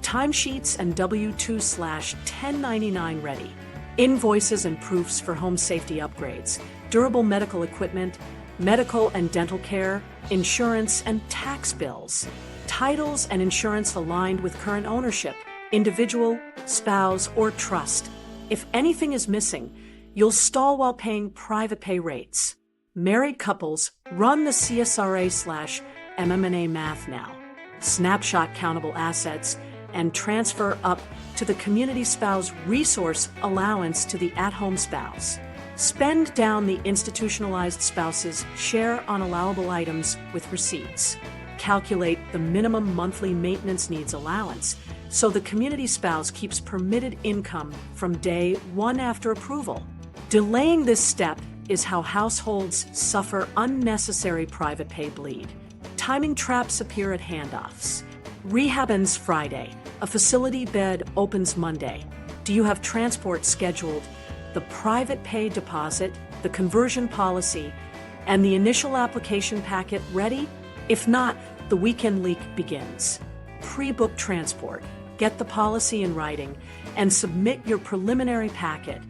Timesheets and W-2/1099 ready. Invoices and proofs for home safety upgrades, durable medical equipment, medical and dental care, insurance and tax bills. Titles and insurance aligned with current ownership, individual, spouse, or trust. If anything is missing, you'll stall while paying private pay rates. Married couples, run the CSRA/MMNA math now. Snapshot countable assets and transfer up to the community spouse resource allowance to the at-home spouse. Spend down the institutionalized spouse's share on allowable items with receipts. Calculate the minimum monthly maintenance needs allowance so the community spouse keeps permitted income from day 1 after approval. Delaying this step is how households suffer unnecessary private pay bleed. Timing traps appear at handoffs. Rehab ends Friday. A facility bed opens Monday. Do you have transport scheduled? The private pay deposit, the conversion policy, and the initial application packet ready? If not, the weekend leak begins. Pre-book transport, get the policy in writing, and submit your preliminary packet.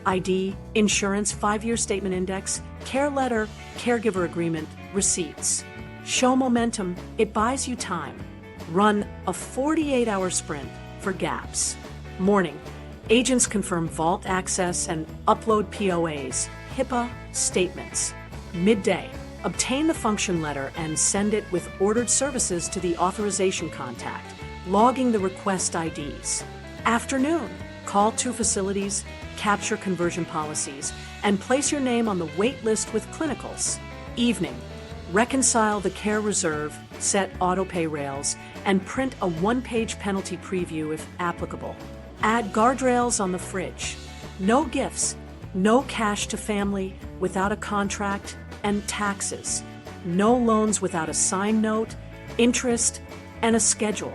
ID, insurance, 5-year statement index, care letter, caregiver agreement, receipts. Show momentum, it buys you time. Run a 48-hour sprint for gaps. Morning, agents confirm vault access and upload POAs, HIPAA statements. Midday, obtain the function letter and send it with ordered services to the authorization contact, logging the request IDs. Afternoon, call 2 facilities, capture conversion policies, and place your name on the wait list with clinicals. Evening, reconcile the care reserve, set autopay rails, and print a 1-page penalty preview if applicable. Add guardrails on the fridge. No gifts, no cash to family without a contract, and taxes. No loans without a signed note, interest, and a schedule.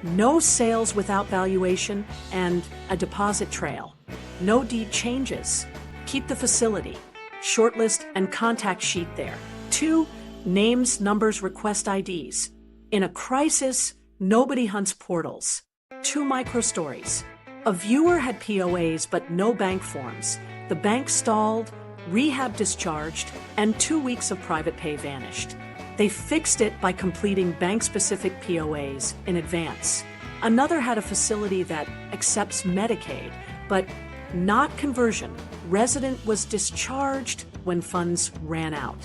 No sales without valuation and a deposit trail. No deed changes. Keep the facility, shortlist, and contact sheet there. 2, names, numbers, request IDs. In a crisis, nobody hunts portals. 2 micro-stories. A viewer had POAs but no bank forms. The bank stalled, rehab discharged, and 2 weeks of private pay vanished. They fixed it by completing bank-specific POAs in advance. Another had a facility that accepts Medicaid, but not conversion. Resident was discharged when funds ran out.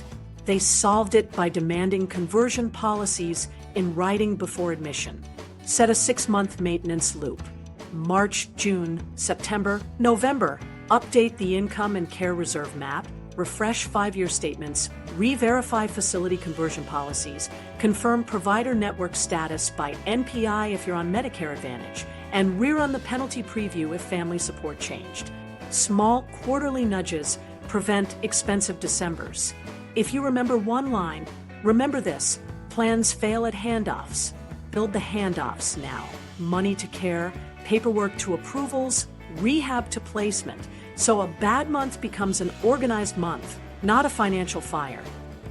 They solved it by demanding conversion policies in writing before admission. Set a 6-month maintenance loop. March, June, September, November. Update the income and care reserve map, refresh 5-year statements, re-verify facility conversion policies, confirm provider network status by NPI if you're on Medicare Advantage, and rerun the penalty preview if family support changed. Small quarterly nudges prevent expensive Decembers. If you remember one line, remember this: plans fail at handoffs. Build the handoffs now. Money to care, paperwork to approvals, rehab to placement, so a bad month becomes an organized month, not a financial fire.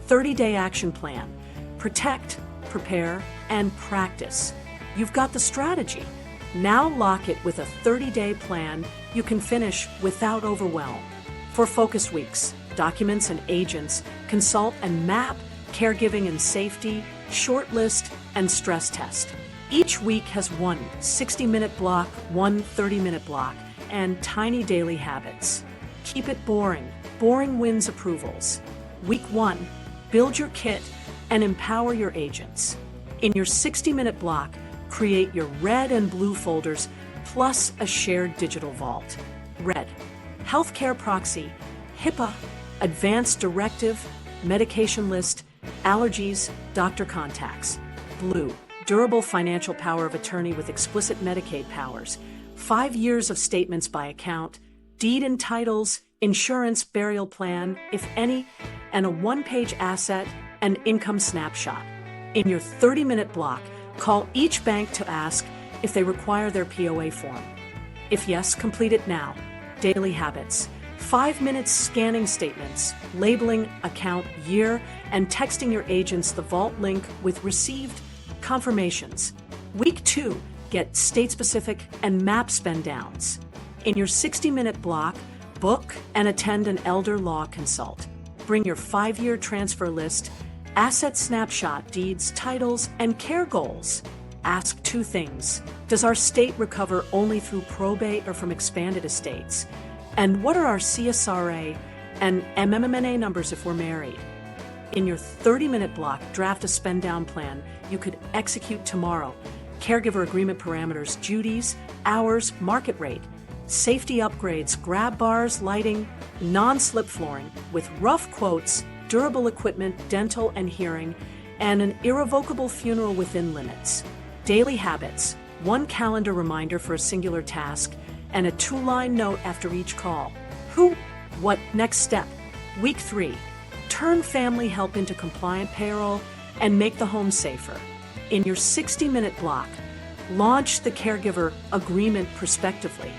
30-day action plan. Protect, prepare, and practice. You've got the strategy. Now lock it with a 30-day plan you can finish without overwhelm. For focus weeks, documents and agents, consult and map caregiving and safety, shortlist, and stress test. Each week has one 60-minute block, one 30-minute block, and tiny daily habits. Keep it boring. Boring wins approvals. Week 1, build your kit and empower your agents. In your 60-minute block, create your red and blue folders plus a shared digital vault. Red, healthcare proxy, HIPAA, advanced directive, medication list, allergies, doctor contacts. Blue, durable financial power of attorney with explicit Medicaid powers. 5 years of statements by account, deed and titles, insurance, burial plan, if any, and a 1-page asset and income snapshot. In your 30-minute block, call each bank to ask if they require their POA form. If yes, complete it now. Daily habits. 5 minutes scanning statements, labeling account year, and texting your agents the vault link with received confirmations. Week 2, get state-specific and MAP spend downs. In your 60-minute block, book and attend an elder law consult. Bring your 5-year transfer list, asset snapshot, deeds, titles, and care goals. Ask 2 things. Does our state recover only through probate or from expanded estates? And what are our CSRA and MMMNA numbers if we're married? In your 30-minute block, draft a spend down plan you could execute tomorrow. Caregiver agreement parameters, duties, hours, market rate, safety upgrades, grab bars, lighting, non-slip flooring with rough quotes, durable equipment, dental and hearing, and an irrevocable funeral within limits. Daily habits, 1 calendar reminder for a singular task, and a 2-line note after each call. Who, what, next step. Week 3, turn family help into compliant payroll and make the home safer. In your 60-minute block, launch the Caregiver Agreement prospectively.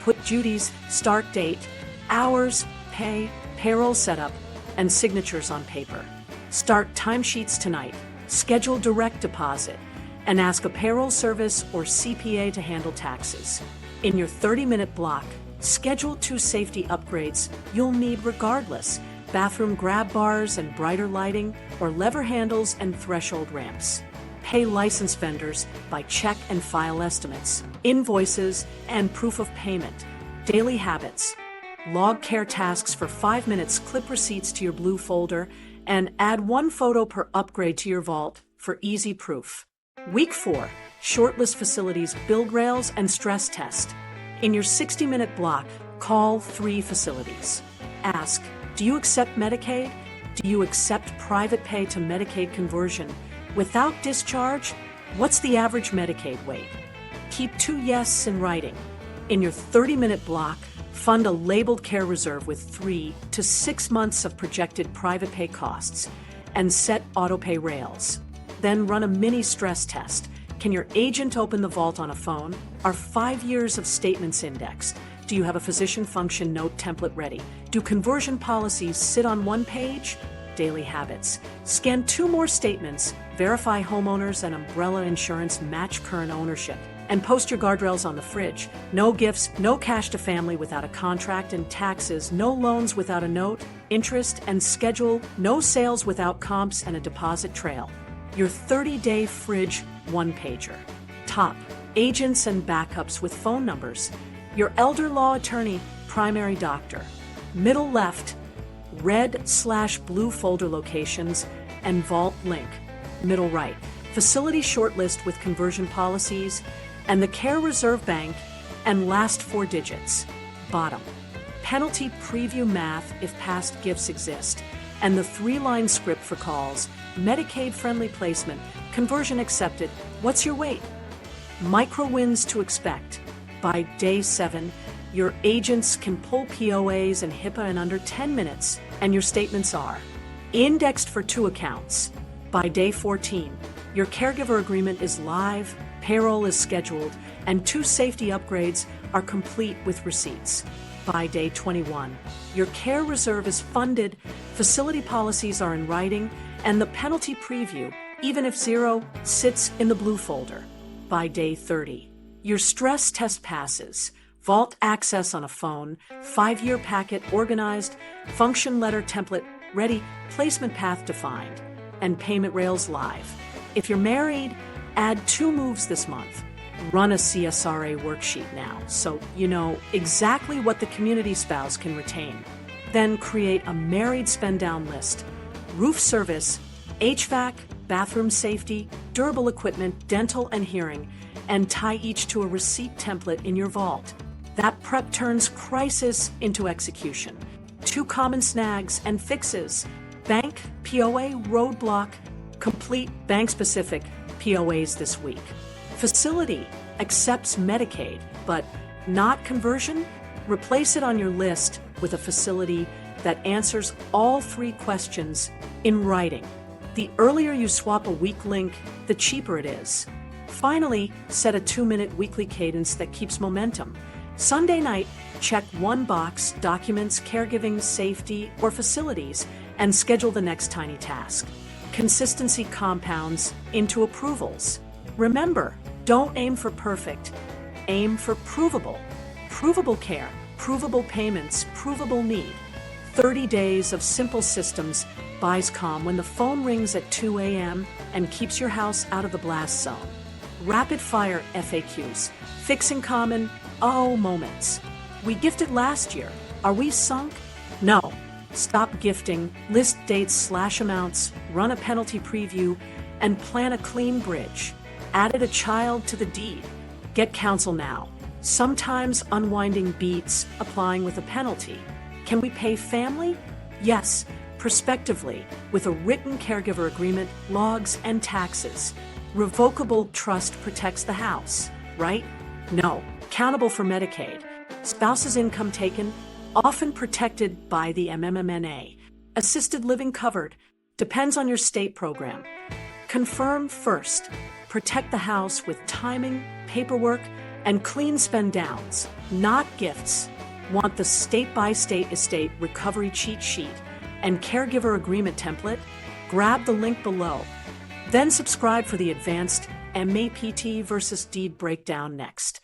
Put duties, start date, hours, pay, payroll setup, and signatures on paper. Start timesheets tonight. schedule direct deposit, and ask a payroll service or CPA to handle taxes. In your 30-minute block, schedule 2 safety upgrades you'll need regardless: bathroom grab bars and brighter lighting, or lever handles and threshold ramps. Pay licensed vendors by check and file estimates, invoices, and proof of payment. Daily habits: log care tasks for 5 minutes, clip receipts to your blue folder, and add 1 photo per upgrade to your vault for easy proof. Week 4, shortlist facilities, build rails, and stress test. In your 60-minute block, call 3 facilities. Ask, do you accept Medicaid? Do you accept private pay to Medicaid conversion? Without discharge, what's the average Medicaid wait? Keep 2 yeses in writing. In your 30-minute block, fund a labeled care reserve with 3 to 6 months of projected private pay costs and set autopay rails. Then run a mini stress test. Can your agent open the vault on a phone? Are 5 years of statements indexed? Do you have a physician function note template ready? Do conversion policies sit on 1 page? Daily habits: scan 2 more statements, verify homeowners and umbrella insurance match current ownership, and post your guardrails on the fridge. No gifts, no cash to family without a contract and taxes, no loans without a note, interest, and schedule, no sales without comps and a deposit trail. Your 30-day fridge 1-pager. Top: agents and backups with phone numbers. Your elder law attorney, primary doctor. Middle left: red/blue folder locations and vault link. Middle right: facility shortlist with conversion policies and the care reserve bank and last 4 digits. Bottom: penalty preview math if past gifts exist, and the 3-line script for calls. Medicaid friendly placement, conversion accepted, what's your wait? Micro wins to expect. By day 7, your agents can pull POAs and HIPAA in under 10 minutes, and your statements are indexed for 2 accounts. By day 14, your caregiver agreement is live, payroll is scheduled, and 2 safety upgrades are complete with receipts. By day 21, your care reserve is funded, facility policies are in writing, and the penalty preview, even if 0, sits in the blue folder. By day 30, your stress test passes, vault access on a phone, 5-year packet organized, function letter template ready, placement path defined, and payment rails live. If you're married, add 2 moves this month. Run a CSRA worksheet now so you know exactly what the community spouse can retain. Then create a married spend down list: roof service, HVAC, bathroom safety, durable equipment, dental and hearing, and tie each to a receipt template in your vault. That prep turns crisis into execution. 2 common snags and fixes: bank, POA, roadblock, complete bank-specific POAs this week. Facility accepts Medicaid, but not conversion? Replace it on your list with a facility that answers all 3 questions in writing. The earlier you swap a weak link, the cheaper it is. Finally, set a 2-minute weekly cadence that keeps momentum. Sunday night, check 1 box, documents, caregiving, safety, or facilities, and schedule the next tiny task. Consistency compounds into approvals. Remember, don't aim for perfect, aim for provable. Provable care, provable payments, provable need. 30 days of simple systems buys calm when the phone rings at 2 a.m. and keeps your house out of the blast zone. Rapid fire FAQs, fixing common moments. We gifted last year. Are we sunk? No. Stop gifting, list dates/amounts, run a penalty preview, and plan a clean bridge. Added a child to the deed. Get counsel now. Sometimes unwinding beats applying with a penalty. Can we pay family? Yes, prospectively, with a written caregiver agreement, logs, and taxes. Revocable trust protects the house, right? No. Accountable for Medicaid. Spouse's income taken, often protected by the MMMNA. Assisted living covered. Depends on your state program. Confirm first. Protect the house with timing, paperwork, and clean spend downs, not gifts. Want the state-by-state estate recovery cheat sheet and caregiver agreement template? Grab the link below. Then subscribe for the advanced MAPT versus deed breakdown next.